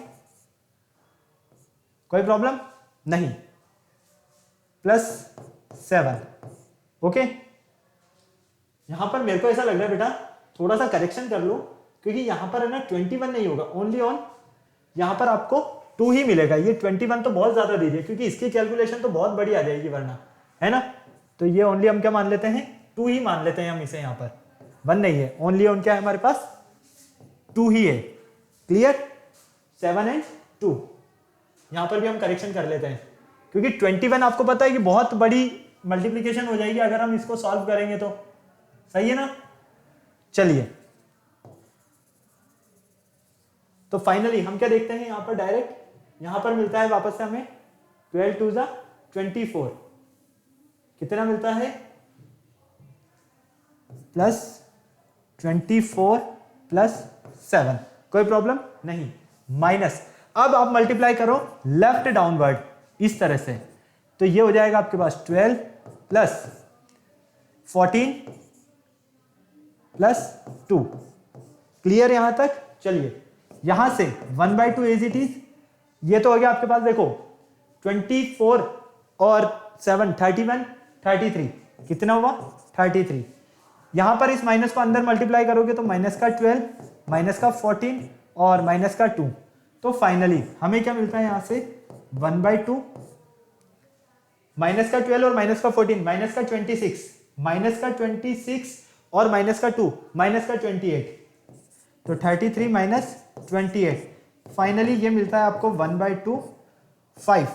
कोई प्रॉब्लम नहीं, प्लस 7। ओके, यहां पर मेरे को ऐसा लग रहा है बेटा थोड़ा सा करेक्शन कर लो, क्योंकि यहां पर है ना 21 नहीं होगा, ओनली ऑन यहां पर आपको 2 ही मिलेगा। ये 21 तो बहुत ज्यादा दे दिया, क्योंकि इसकी कैलकुलेशन तो बहुत बड़ी आ जाएगी वरना, है ना। तो ये ओनली हम क्या मान लेते हैं? 2 ही मान लेते हैं हम इसे, यहां पर 1 नहीं है, ओनली ऑन क्या है हमारे पास? 2 ही है। क्लियर? 7 एंड 2, यहां पर भी हम करेक्शन कर लेते हैं, क्योंकि 21 आपको पता है कि बहुत बड़ी मल्टीप्लीकेशन हो जाएगी अगर हम इसको सॉल्व करेंगे तो। सही है ना? चलिए, तो फाइनली हम क्या देखते हैं यहां पर? डायरेक्ट यहां पर मिलता है वापस से हमें 12 2 24, कितना मिलता है? Plus 24 plus 7। कोई प्रॉब्लम नहीं, माइनस। अब आप मल्टीप्लाई करो लेफ्ट डाउनवर्ड इस तरह से, तो ये हो जाएगा आपके पास 12 प्लस 14 प्लस 2। क्लियर यहां तक? चलिए यहां से 1/2 एज इट इज, ये तो हो गया आपके पास, देखो 24 और 7 31 33, कितना हुआ? 33। यहां पर इस माइनस को अंदर मल्टीप्लाई करोगे तो माइनस का 12, माइनस का 14 और माइनस का 2, तो फाइनली हमें क्या मिलता है यहां से? 1/2 माइनस का 12 और माइनस का 14, माइनस का 26, माइनस का 26 और माइनस का 2, माइनस का 28, तो 33 माइनस 28, फाइनली ये मिलता है आपको 1/2 5।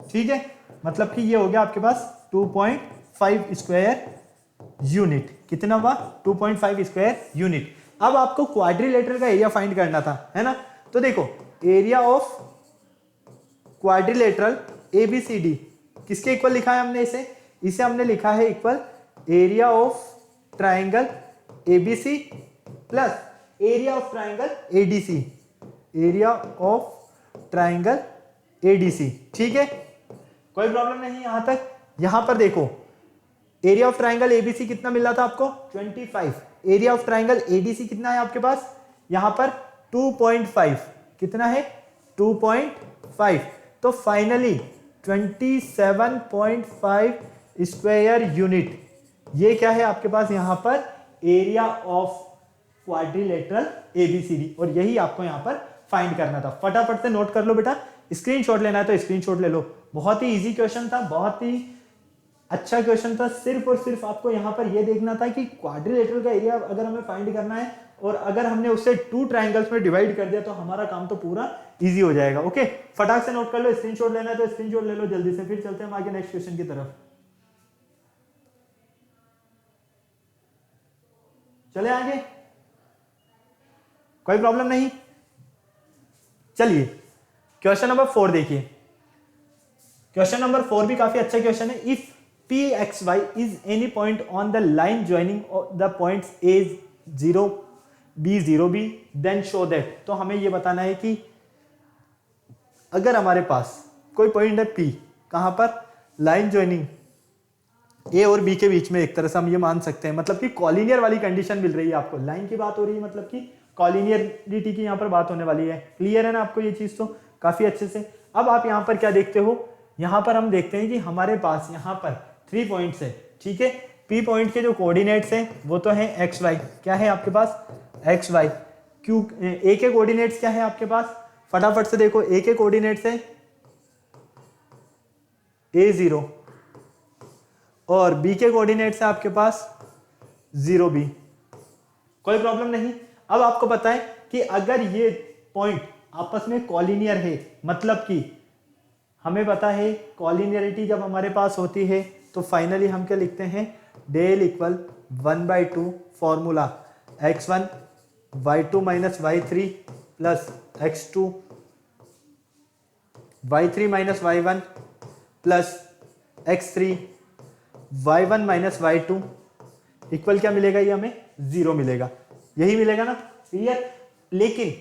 ठीक है, मतलब कि ये हो गया आपके पास 2.5 स्क्वायर यूनिट। कितना हुआ? 2.5 स्क्वायर यूनिट। अब आपको क्वाड्रिलेटरल का एरिया फाइंड करना था, है ना। तो देखो एरिया ऑफ क्वाड्रिलेटरल एबीसीडी किसके इक्वल लिखा है हमने? इसे हमने लिखा है equal area of triangle ABC plus area of triangle ADC. Area of triangle ADC. ठीक है, कोई प्रॉब्लम नहीं यहां तक। यहां पर देखो एरिया ऑफ ट्राइंगल एबीसी कितना मिल रहा था आपको 25। एरिया ऑफ ट्राइंगल एडीसी कितना है आपके पास यहां पर 2.5। कितना है 2.5। तो फाइनली 27.5 स्क्वायर यूनिट ये क्या है आपके पास यहां पर एरिया ऑफ क्वाड्रिलेटरल एबीसीडी, और यही आपको यहां पर फाइंड करना था। फटाफट से नोट कर लो बेटा, स्क्रीनशॉट लेना है तो स्क्रीनशॉट ले लो। बहुत ही इजी क्वेश्चन था, बहुत ही अच्छा क्वेश्चन था। सिर्फ और सिर्फ आपको यहां पर यह देखना था कि क्वाड्रिलेटरल का एरिया अगर हमें फाइंड करना है और अगर हमने उसे 2 ट्राइंगल्स में डिवाइड कर दिया तो हमारा काम तो पूरा इजी हो जाएगा। ओके, फटाक से नोट कर लो, स्क्रीनशॉट लेना है तो स्क्रीनशॉट ले लो जल्दी से। फिर चलते हैं हम आगे नेक्स्ट क्वेश्चन की तरफ। चले आगे, कोई प्रॉब्लम नहीं। चलिए क्वेश्चन नंबर 4 देखिए। क्वेश्चन नंबर 4 भी काफी अच्छा क्वेश्चन है। If P X Y is any point on the line joining the points A0 B0 B then show that. तो हमें यह बताना है कि अगर हमारे पास कोई पॉइंट है P, कहां पर लाइन ज्वाइनिंग ए और बी के बीच में, एक तरह से हम ये मान सकते हैं मतलब कि कॉलिनियर वाली कंडीशन मिल रही है आपको। लाइन की बात हो रही है मतलब कि कॉलिनियरिटी की यहाँ पर बात होने वाली है। क्लियर है ना आपको ये चीज तो काफी अच्छे से। अब आप यहाँ पर क्या देखते हो, यहाँ पर हम देखते हैं कि हमारे पास यहाँ पर 3 पॉइंट्स है। ठीक है, पी पॉइंट के जो कोऑर्डिनेट्स हैं वो तो है एक्स वाई। क्या है आपके पास एक्स वाई। क्यू ए के कोऑर्डिनेट्स क्या है आपके पास, फटाफट से देखो। ए के कोऑर्डिनेट्स है A0 और बी के कोऑर्डिनेट्स है आपके पास 0B। कोई प्रॉब्लम नहीं। अब आपको पता है कि अगर ये पॉइंट आपस में कॉलिनियर है, मतलब कि हमें पता है कॉलिनियरिटी जब हमारे पास होती है तो फाइनली हम क्या लिखते हैं, del equal 1/2 formula x1 y2 minus y3 plus x2 y3 minus y1 plus x3 y1 minus y2 equal क्या मिलेगा, ये हमें 0 मिलेगा। यही मिलेगा ना, क्लियर। लेकिन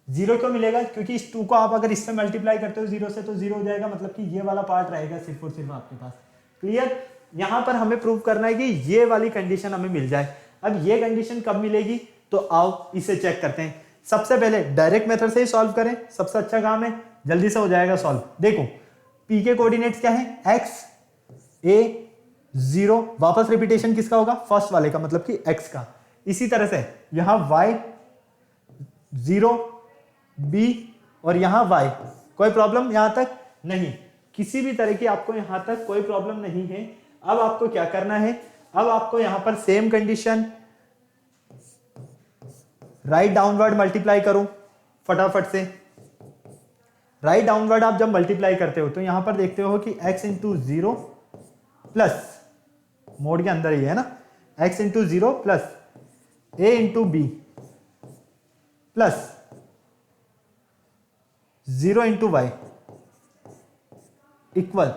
0 क्यों मिलेगा, क्योंकि इस 2 को आप अगर इससे मल्टीप्लाई करते हो 0 से तो 0 हो जाएगा, मतलब कि ये वाला पार्ट रहेगा सिर्फ और सिर्फ आपके पास। क्लियर। यहां पर हमें प्रूव करना है कि ये वाली कंडीशन हमें मिल जाए। अब ये कंडीशन कब मिलेगी, तो आओ इसे चेक करते हैं। सबसे पहले डायरेक्ट मेथड से ही सॉल्व करें, सबसे अच्छा काम है, जल्दी से हो जाएगा सॉल्व। देखो पी के कोऑर्डिनेट्स क्या है, एक्स ए 0, वापस रिपीटेशन किसका होगा, फर्स्ट वाले का, मतलब कि x का। इसी तरह से यहां y 0 b और यहां y। कोई प्रॉब्लम यहां तक नहीं, किसी भी तरह की आपको यहां तक कोई प्रॉब्लम नहीं है। अब आपको क्या करना है, अब आपको यहां पर same condition right downward multiply करो फटाफट से। राइट डाउनवर्ड आप जब मल्टीप्लाई करते हो तो यहां पर देखते हो कि x इंटू 0 प्लस मोड के अंदर ही है ना, x into 0 plus a into B plus 0 into Y equal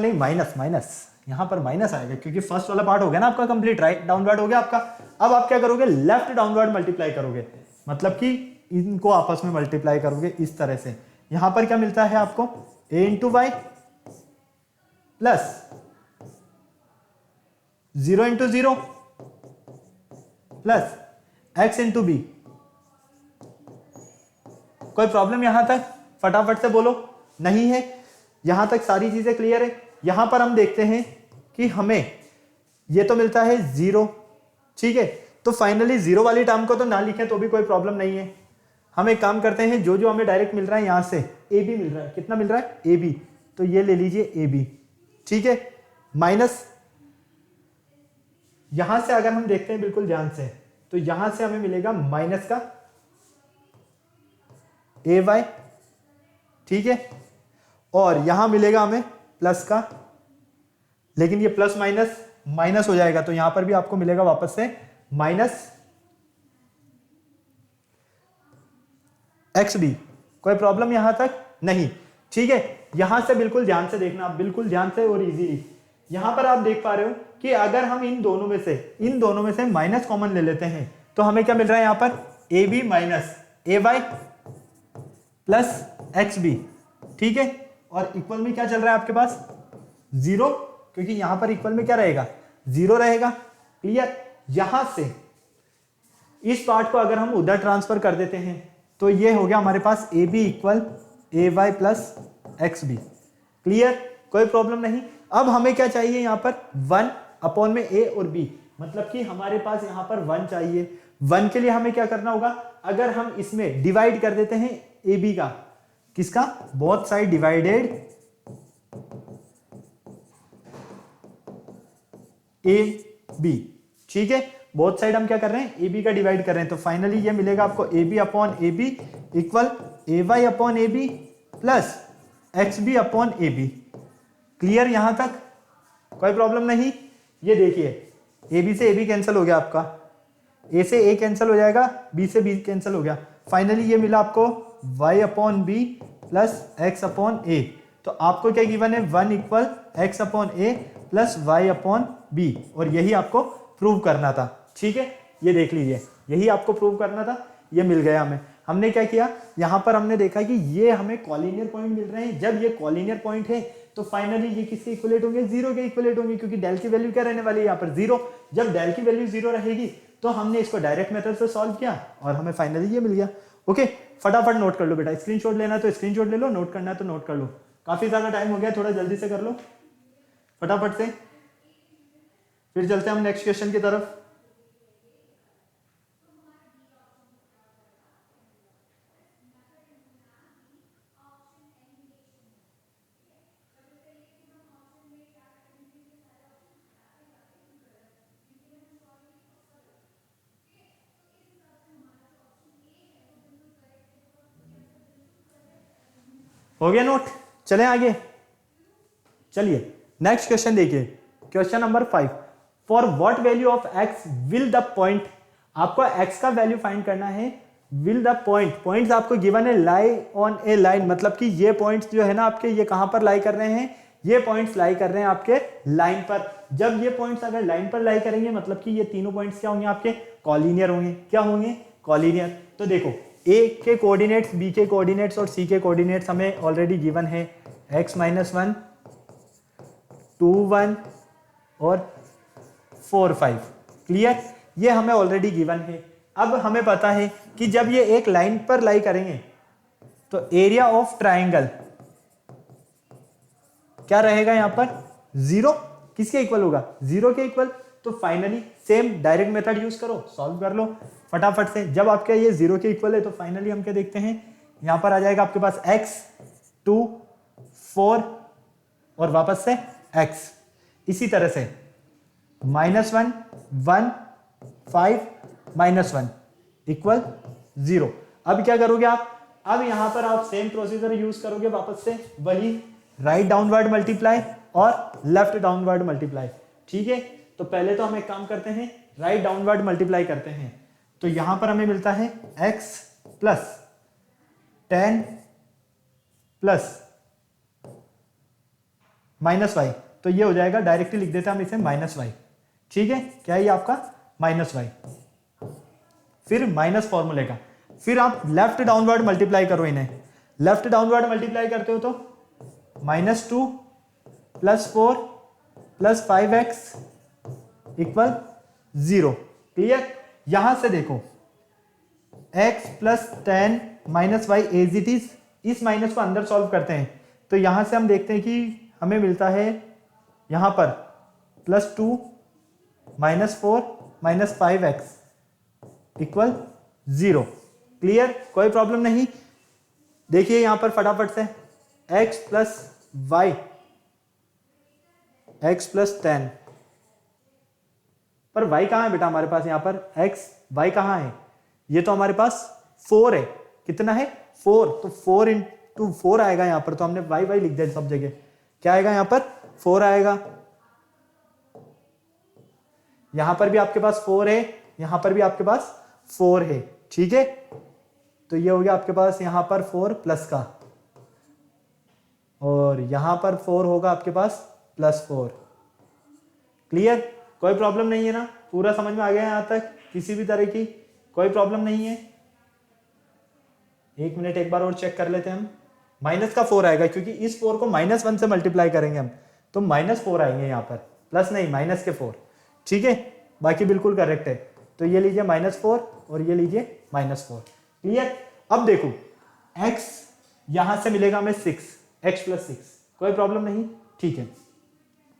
नहीं, माइनस यहां पर माइनस आएगा क्योंकि फर्स्ट वाला पार्ट हो गया ना आपका कंप्लीट, राइट डाउनवर्ड हो गया आपका। अब आप क्या करोगे, लेफ्ट डाउनवर्ड मल्टीप्लाई करोगे, मतलब कि इनको आपस में मल्टीप्लाई करोगे इस तरह से। यहां पर क्या मिलता है आपको, a into Y plus 0 into 0 plus x into B. कोई प्रॉब्लम यहां तक, फटाफट से बोलो। नहीं है, यहां तक सारी चीजें क्लियर है। यहां पर हम देखते हैं कि हमें ये तो मिलता है 0, ठीक है। तो फाइनली 0 वाली टर्म को तो ना लिखें तो भी कोई प्रॉब्लम नहीं है। हम एक काम करते हैं, जो जो हमें डायरेक्ट मिल रहा है यहां से ए बी मिल रहा है, कितना मिल रहा है, ए बी, तो ये ले लीजिए ए बी, ठीक है। माइनस यहां से अगर हम देखते हैं बिल्कुल ध्यान से, तो यहां से हमें मिलेगा माइनस का ए वाई, ठीक है, और यहां मिलेगा हमें प्लस का, लेकिन ये प्लस माइनस माइनस हो जाएगा तो यहां पर भी आपको मिलेगा वापस से माइनस एक्स बी। कोई प्रॉब्लम यहां तक नहीं, ठीक है। यहां से बिल्कुल ध्यान से देखना, आप बिल्कुल ध्यान से और इजीली। यहां पर आप देख पा रहे हो कि अगर हम इन दोनों में से माइनस कॉमन ले लेते हैं तो हमें क्या मिल रहा है, यहां पर A B minus A Y plus x B, ठीक है। और इक्वल में क्या चल रहा है आपके पास, 0, क्योंकि यहां पर इक्वल में क्या रहेगा, 0 रहेगा। क्लियर। यहां से इस पार्ट को अगर हम उधर ट्रांसफर कर देते हैं तो ये हो गया हमारे पास a B equal A Y plus x b. Clear, कोई प्रॉब्लम नहीं। अब हमें क्या चाहिए यहाँ पर, 1 अपॉन में ए और बी, मतलब कि हमारे पास यहाँ पर 1 चाहिए। 1 के लिए हमें क्या करना होगा, अगर हम इसमें डिवाइड कर देते हैं ए बी का, किसका, both side divided A B, ठीक है। बोथ साइड हम क्या कर रहे हैं, ए बी का डिवाइड कर रहे हैं, तो फाइनली ये मिलेगा आपको A B upon A B equal A Y upon A B plus x B upon A B. Clear, यहां तक कोई प्रॉब्लम नहीं। ये देखिए ए बी से ए बी कैंसिल हो गया आपका, ए से ए कैंसिल हो जाएगा, बी से बी कैंसिल हो गया। फाइनली ये मिला आपको y upon b plus x upon a. तो आपको क्या गिवन है, 1 equal x upon a plus y upon b, और यही आपको प्रूव करना था, ठीक है। ये देख लीजिए, यही आपको प्रूव करना था, ये मिल गया हमें। हमने क्या किया, यहां पर हमने देखा कि ये हमें कॉलिनियर पॉइंट मिल रहे हैं। जब ये कॉलिनियर पॉइंट है तो फाइनली ये किसके इक्वलेट होंगे, 0 के इक्वलेट होंगे, क्योंकि डेल की वैल्यू क्या रहने वाली है यहाँ पर, 0। जब डेल की वैल्यू 0 रहेगी तो हमने इसको डायरेक्ट मेथड से सॉल्व किया और हमें फाइनली ये मिल गया। ओके, फटाफट नोट कर लो बेटा, स्क्रीनशॉट लेना तो स्क्रीनशॉट ले लो, नोट करना है तो नोट कर लो। काफी ज्यादा टाइम हो गया, थोड़ा जल्दी से कर लो फटाफट से, फिर चलते हैं हम नेक्स्ट क्वेश्चन की तरफ। हो गया नोट, चलें आगे। चलिए नेक्स्ट क्वेश्चन देखिए, question number 5। For what value of x will the point, आपको x का वैल्यू फाइंड करना है। विल द पॉइंट, पॉइंट्स आपको गिवन है लाई ऑन ए लाइन, मतलब कि ये पॉइंट्स जो है ना आपके, ये कहां पर लाई कर रहे हैं, ये पॉइंट्स लाई कर रहे हैं आपके लाइन पर। जब ये पॉइंट्स अगर लाइन पर लाई करेंगे मतलब कि ये तीनों पॉइंट्स क्या होंगे आपके, कॉलिनियर होंगे। क्या होंगे, कॉलिनियर। तो देखो ए के कोऑर्डिनेट्स, बी के कोऑर्डिनेट्स और सी के कोऑर्डिनेट्स हमें ऑलरेडी गिवन है, x माइनस 1, 2 1 और 4 5। क्लियर, ये हमें ऑलरेडी गिवन है। अब हमें पता है कि जब ये एक लाइन पर लाई करेंगे तो एरिया ऑफ ट्राइंगल क्या रहेगा यहां पर, 0। किसके इक्वल होगा, 0 के इक्वल। तो finally same direct method use करो, सॉल्व कर लो फटाफट से। जब आपका ये 0 के इक्वल है तो फाइनली हम क्या देखते हैं, यहां पर आ जाएगा आपके पास x 2 4 और वापस से x। इसी तरह से -1 1 5 -1 इक्वल 0। अब क्या करोगे आप, अब यहां पर आप सेम प्रोसीजर यूज करोगे, वापस से वही राइट डाउनवर्ड मल्टीप्लाई और लेफ्ट डाउनवर्ड मल्टीप्लाई, ठीक है। तो पहले तो हम एक काम करते हैं, राइट डाउनवर्ड मल्टीप्लाई करते हैं। तो यहां पर हमें मिलता है x प्लस 10 प्लस -y, तो ये हो जाएगा, डायरेक्टली लिख देते हैं हम इसे -y, ठीक है। क्या है ये आपका, -y, फिर माइनस फॉर्मूले का, फिर आप लेफ्ट डाउनवर्ड मल्टीप्लाई करो इन्हें। लेफ्ट डाउनवर्ड मल्टीप्लाई करते हो तो -2 plus 4 plus 5x equal 0। Clear, यहां से देखो x plus 10 minus Y as it is, इस माइनस को अंदर सॉल्व करते हैं तो यहां से हम देखते हैं कि हमें मिलता है यहां पर +2 -4 -5x इक्वल 0। क्लियर, कोई प्रॉब्लम नहीं। देखिए यहां पर फटाफट से x plus Y, x plus 10, पर y कहां है बेटा हमारे पास, यहां पर x y कहां है, ये तो हमारे पास 4 है। कितना है, 4, तो 4 इंटू 4 आएगा यहां पर, तो हमने y y लिख दिया सब जगह। क्या आएगा यहां पर, 4 आएगा। यहां पर भी आपके पास 4 है, यहां पर भी आपके पास 4 है, ठीक है। तो ये हो गया आपके पास यहां पर 4 प्लस का, और यहां पर 4 होगा आपके पास +4। क्लियर, कोई प्रॉब्लम नहीं है ना, पूरा समझ में आ गया यहां तक, किसी भी तरह की कोई प्रॉब्लम नहीं है। एक मिनट, एक बार और चेक कर लेते हैं हम। माइनस का 4 आएगा क्योंकि इस 4 को -1 से मल्टीप्लाई करेंगे हम, तो -4 आएंगे यहाँ पर, प्लस नहीं माइनस के 4। ठीक है, बाकी बिल्कुल करेक्ट है। तो ये लीजिए -4 और ये लीजिए -4। क्लियर। अब देखो x यहां से मिलेगा हमें 6, x + 6, कोई प्रॉब्लम नहीं। ठीक है,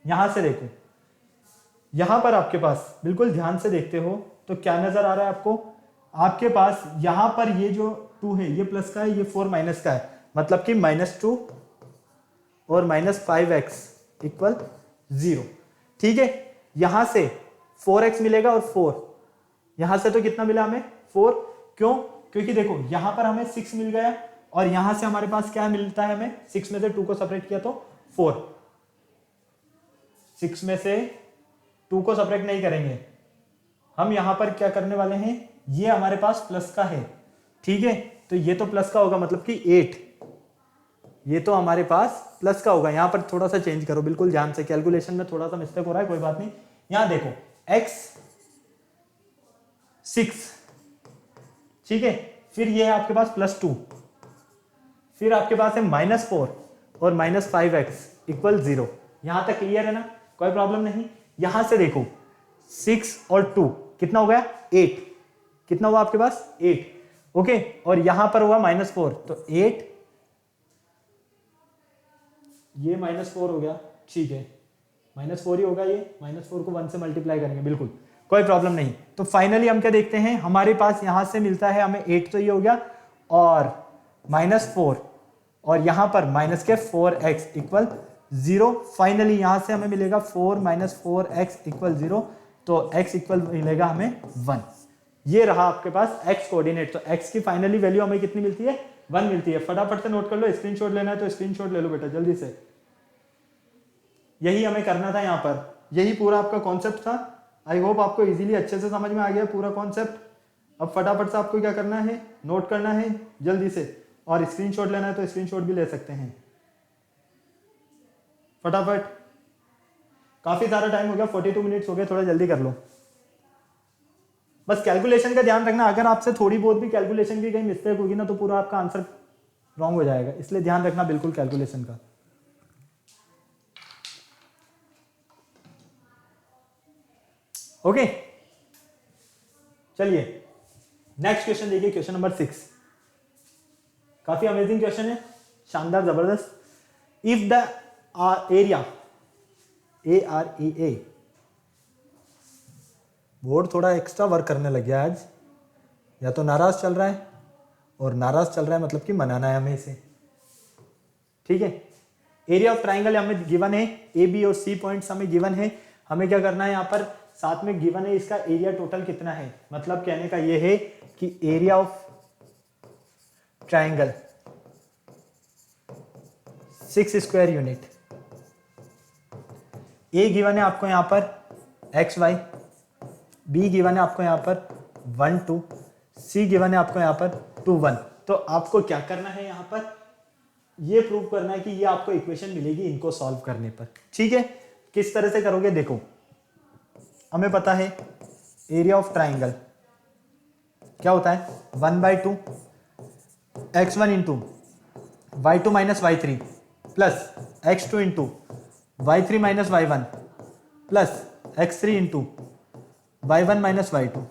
यहां से देखो, यहां पर आपके पास बिल्कुल ध्यान से देखते हो तो क्या नजर आ रहा है आपको, आपके पास यहां पर ये जो 2 है ये प्लस का है, ये 4 माइनस का है, मतलब कि -2 और -5x = 0। ठीक है, यहां से 4x मिलेगा और 4 यहां से, तो कितना मिला हमें 4। क्यों? क्योंकि देखो यहां पर हमें 6 मिल गया और यहां से हमारे पास क्या मिलता है, हमें 6 में से 2 को सेपरेट किया तो 4, 6 में से 2 को सेपरेट नहीं करेंगे हम, यहां पर क्या करने वाले हैं, ये हमारे पास प्लस का है। ठीक है, तो ये तो प्लस का होगा, मतलब कि 8, ये तो हमारे पास प्लस का होगा। यहां पर थोड़ा सा चेंज करो, बिल्कुल ध्यान से, कैलकुलेशन में थोड़ा सा मिस्टेक हो रहा है, कोई बात नहीं। यहां देखो x 6, ठीक है, फिर ये है आपके पास +2, फिर आपके पास है -4 और -5x = 0। यहां तक क्लियर है ना, कोई प्रॉब्लम नहीं। यहां से देखो 6 और 2 कितना हो गया, 8, कितना हुआ आपके पास 8। ओके, और यहां पर हुआ -4, तो 8, ये -4 हो गया। ठीक है, -4 ही होगा, ये -4 को 1 से मल्टीप्लाई करेंगे, बिल्कुल कोई प्रॉब्लम नहीं। तो फाइनली हम क्या देखते हैं, हमारे पास यहां से मिलता है हमें 8, तो ये हो गया, और -4 और यहां पर -4x = 0। फाइनली यहां से हमें मिलेगा 4 - 4x = 0, तो x मिलेगा हमें 1। ये रहा आपके पास x कोऑर्डिनेट। तो x की फाइनली वैल्यू हमें कितनी मिलती है, 1 मिलती है। फटाफट से नोट कर लो, स्क्रीनशॉट लेना है तो स्क्रीनशॉट ले लो बेटा जल्दी से। यही हमें करना था यहाँ पर, यही पूरा आपका कॉन्सेप्ट था। आई होप आपको इजीली अच्छे से समझ में आ गया पूरा कॉन्सेप्ट। अब फटाफट से आपको क्या करना है, नोट करना है जल्दी से, और स्क्रीनशॉट लेना है तो स्क्रीनशॉट भी ले सकते हैं फटाफट। काफी सारा टाइम हो गया, 42 मिनट्स हो गए, थोड़ा जल्दी कर लो। बस कैलकुलेशन का ध्यान रखना, अगर आपसे थोड़ी बहुत भी कैलकुलेशन की कहीं मिस्टेक होगी ना तो पूरा आपका आंसर रॉन्ग हो जाएगा, इसलिए ध्यान रखना बिल्कुल कैलकुलेशन का। ओके, चलिए नेक्स्ट क्वेश्चन देखिए, क्वेश्चन नंबर 6। काफी अमेजिंग क्वेश्चन है, शानदार, जबरदस्त। If the area AREA, board थोड़ा एक्स्ट्रा वर्क करने लग गया आज, या तो नाराज चल रहा है, और नाराज चल रहा है मतलब कि मनाना है हमें इसे। ठीक है, एरिया ऑफ ट्राइंगल हमें गिवन है, AB और C पॉइंट्स हमें गिवन है। हमें क्या करना है, यहाँ पर साथ में गिवन है इसका एरिया टोटल कितना है। मतलब कहने का ये है कि area of triangle 6 square unit. A given है आपको यहाँ पर XY, B गिवन है आपको यहाँ पर 1 2, C गिवन है आपको यहाँ पर 2 1। तो आपको क्या करना है, यहाँ पर ये प्रूव करना है कि ये आपको इक्वेशन मिलेगी इनको सॉल्व करने पर। ठीक है, किस तरह से करोगे, देखो हमें पता है एरिया ऑफ ट्राइंगल क्या होता है, 1/2 x1 into y2 - y3 plus x2 into y3 - y1 plus x3 into y1 - y2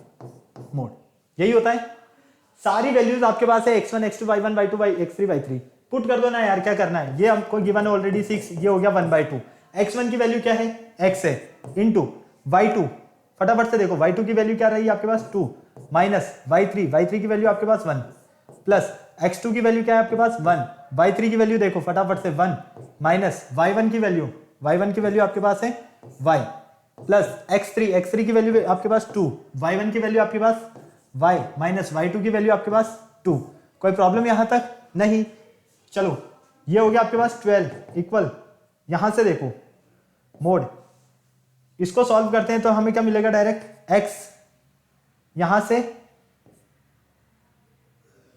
mode. यही होता है। सारी वैल्यूज आपके पास है, x1 x2 y1 y2 x3 y3 put कर दो ना यार, क्या करना है, ये हमको गिवन है ऑलरेडी 6, ये हो गया 1/2। x1 की वैल्यू क्या है, x है, इंटू y2, फटाफट से देखो y2 की वैल्यू क्या रही आपके पास 2, माइनस y3 की वैल्यू आपके पास 1, प्लस x2 की वैल्यू क्या है आपके पास 1, y3 की वैल्यू देखो फटाफट से 1, माइनस y1 की वैल्यू आपके पास है y, प्लस x3 की वैल्यू आपके पास 2, y1 की वैल्यू आपके पास y, माइनस y2 की वैल्यू आपके पास 2। कोई प्रॉब्लम यहां तक नहीं। चलो ये हो गया आपके पास 12 इक्वल, यहां से देखो मोड, इसको सॉल्व करते हैं तो हमें क्या मिलेगा, डायरेक्ट x, यहां से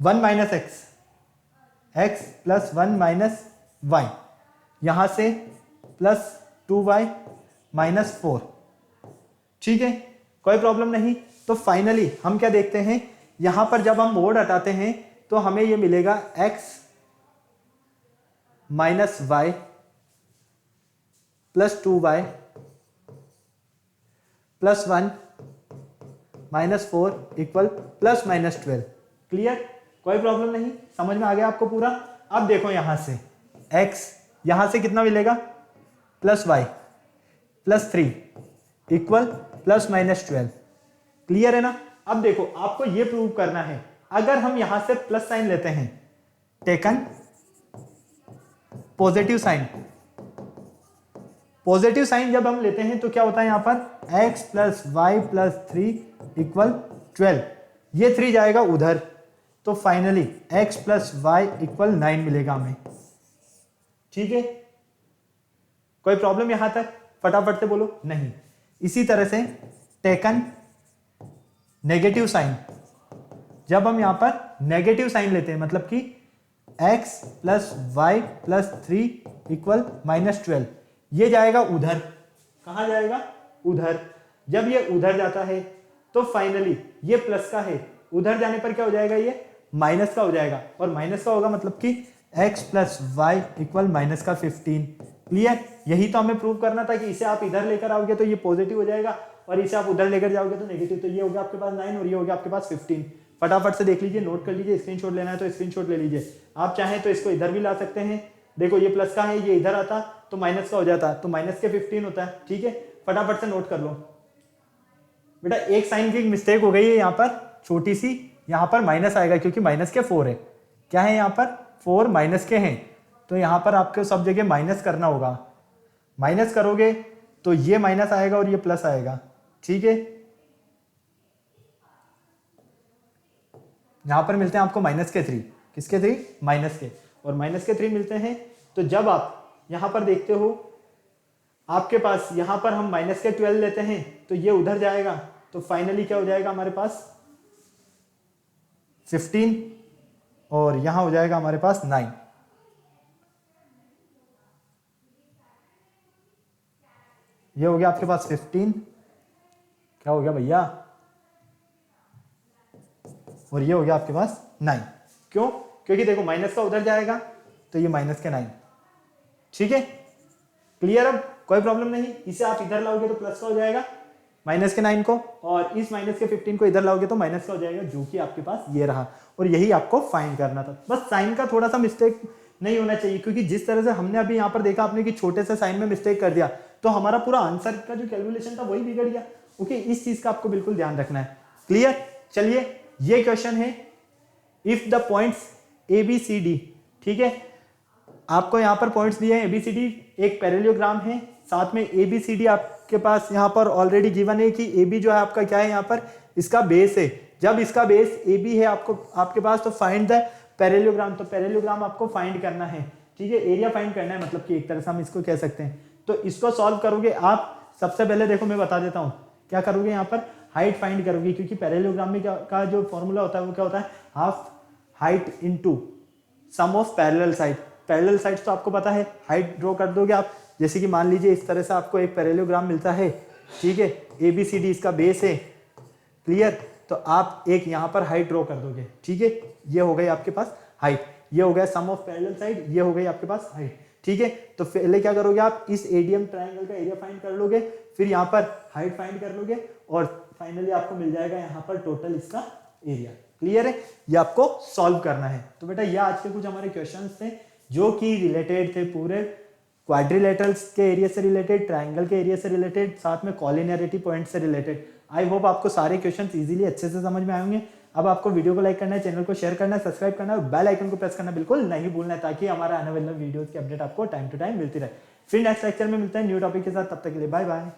1 minus x plus 1 minus y, यहां से प्लस 2y माइनस 4। ठीक है, कोई प्रॉब्लम नहीं। तो फाइनली हम क्या देखते हैं, यहां पर जब हम मोड हटाते हैं तो हमें ये मिलेगा x minus Y plus 2y plus 1 minus 4 equal plus minus 12। Clear, कोई प्रॉब्लम नहीं, समझ में आ गया आपको पूरा। अब देखो यहां से x, यहां से कितना मिलेगा plus Y plus 3 equal plus minus 12। Clear है ना। अब देखो आपको ये प्रूव करना है, अगर हम यहां से प्लस साइन लेते हैं, taken positive sign, positive sign जब हम लेते हैं तो क्या होता है यहां पर x plus Y plus 3 equal 12, ये 3 जाएगा उधर, तो finally x plus Y equal 9 मिलेगा हमें। ठीक है, कोई प्रॉब्लम यहां तक, फटाफट से बोलो नहीं। इसी तरह से टेकन नेगेटिव साइन, जब हम यहां पर नेगेटिव साइन लेते हैं मतलब कि x plus Y plus 3 equal minus 12, ये जाएगा उधर। कहां जाएगा? उधर। जब ये उधर जाता है तो फाइनली ये प्लस का है, उधर जाने पर क्या हो जाएगा, ये माइनस का हो जाएगा, और माइनस का होगा मतलब कि x plus Y equal minus का 15। क्लियर, यही तो हमें प्रूव करना था कि इसे आप इधर लेकर आओगे तो ये पॉजिटिव हो जाएगा, और इसे आप उधर लेकर जाओगे तो नेगेटिव। तो ये हो गया आपके पास 9 और ये हो गया आपके पास 15। फटाफट से देख लीजिए, नोट कर लीजिए, स्क्रीनशॉट लेना है तो स्क्रीनशॉट ले लीजिए। आप चाहें तो इसको इधर भी ला सकते हैं। देखो ये प्लस का है, ये इधर आता तो माइनस का हो जाता, तो माइनस के 15 होता है। ठीक है, फटाफट से नोट कर लो बेटा। एक साइन की मिस्टेक हो गई है यहाँ पर छोटी सी, यहाँ पर माइनस आएगा क्योंकि माइनस के 4 है। क्या है यहाँ पर 4 माइनस के हैं, तो यहाँ पर आपको सब जगह माइनस करना होगा। माइनस करोगे तो ये माइनस आएगा और ये प्लस आएगा। ठीक है, यहां पर मिलते हैं आपको माइनस के 3, किसके 3? माइनस के, और माइनस के 3 मिलते हैं। तो जब आप यहां पर देखते हो आपके पास यहां पर हम माइनस के 12 लेते हैं तो ये उधर जाएगा, तो फाइनली क्या हो जाएगा हमारे पास 15, और यहां हो जाएगा हमारे पास 9। ये हो गया आपके पास 15, क्या हो गया भैया, और ये हो गया आपके पास 9। क्यों? क्योंकि देखो माइनस का उधर जाएगा तो ये माइनस के 9। ठीक है, क्लियर। अब कोई प्रॉब्लम नहीं, इसे आप इधर लाओगे तो प्लस का हो जाएगा माइनस के 9 को, और इस माइनस के 15 को इधर लाओगे तो माइनस का हो जाएगा, जो कि आपके पास ये रहा। और यही आपको फाइंड करना था। बस साइन का थोड़ा सा मिस्टेक नहीं होना चाहिए, क्योंकि जिस तरह से हमने अभी यहाँ पर देखा आपने कि छोटे से साइन में मिस्टेक कर दिया तो हमारा पूरा आंसर का जो कैलकुलेशन था वही बिगड़ गया। ओके, इस चीज का आपको बिल्कुल ध्यान रखना है। क्लियर, चलिए ये क्वेश्चन है if the points A B C D. ठीक है, आपको यहाँ पर पॉइंट्स दिए हैं ए बी सी डी, एक पैरेललोग्राम है, साथ में ए बी सी डी आपके पास यहाँ पर ऑलरेडी गिवन है कि ए बी जो है आपका क्या है, यहाँ पर इसका बेस है। जब इसका बेस ए बी है आपके पास, तो फाइंड द पैरेललोग्राम, तो पैरेललोग्राम आपको फाइंड करना है। ठीक है, एरिया फाइंड करना है, मतलब कि एक तरह से हम इसको कह सकते हैं। तो इसको सॉल्व करोगे आप, सबसे पहले देखो मैं बता देता हूँ क्या करोगे, यहाँ पर हाइट फाइंड करोगे, क्योंकि पैरेललोग्राम में का जो फॉर्मूला होता है वो क्या होता है, half height into sum of parallel side. Parallel sides तो आपको पता है, हाइट ड्रॉ कर दोगे आप। जैसे कि मान लीजिए इस तरह से आपको एक पैरेललोग्राम मिलता है। ठीक है, ए बी सी डी इसका बेस है। क्लियर, तो आप एक यहाँ पर हाइट ड्रॉ कर दोगे। ठीक है, ये हो गई आपके पास हाइट, ये हो गया सम ऑफ पैरेलल साइड, ये हो गई आपके पास हाइट। ठीक है, तो पहले क्या करोगे आप, इस एडीएम ट्राइंगल का एरिया फाइंड कर लोगे, फिर यहाँ पर हाइट फाइंड कर लोगे, और फाइनली आपको मिल जाएगा यहाँ पर टोटल इसका एरिया। क्लियर है, ये आपको सॉल्व करना है। तो बेटा ये आज के कुछ हमारे क्वेश्चंस थे जो कि रिलेटेड थे पूरे क्वाड्रिलेटरल्स के एरिया से रिलेटेड, ट्राइंगल के एरिया से रिलेटेड, साथ में कॉलिनियरिटी पॉइंट से रिलेटेड। आई होप आपको सारे क्वेश्चंस इजीली अच्छे से समझ में आएंगे। अब आपको वीडियो को लाइक करना है, चैनल को शेयर करना है, सब्सक्राइब करना है, बेल आइकन को प्रेस करना बिल्कुल नहीं भूलना है, ताकि हमारा आने वाले वीडियोस की अपडेट आपको टाइम टू टाइम मिलती रहे। फिर नेक्स्ट लेक्चर में मिलते हैं न्यू टॉपिक के साथ, तब तक के लिए बाय बाय।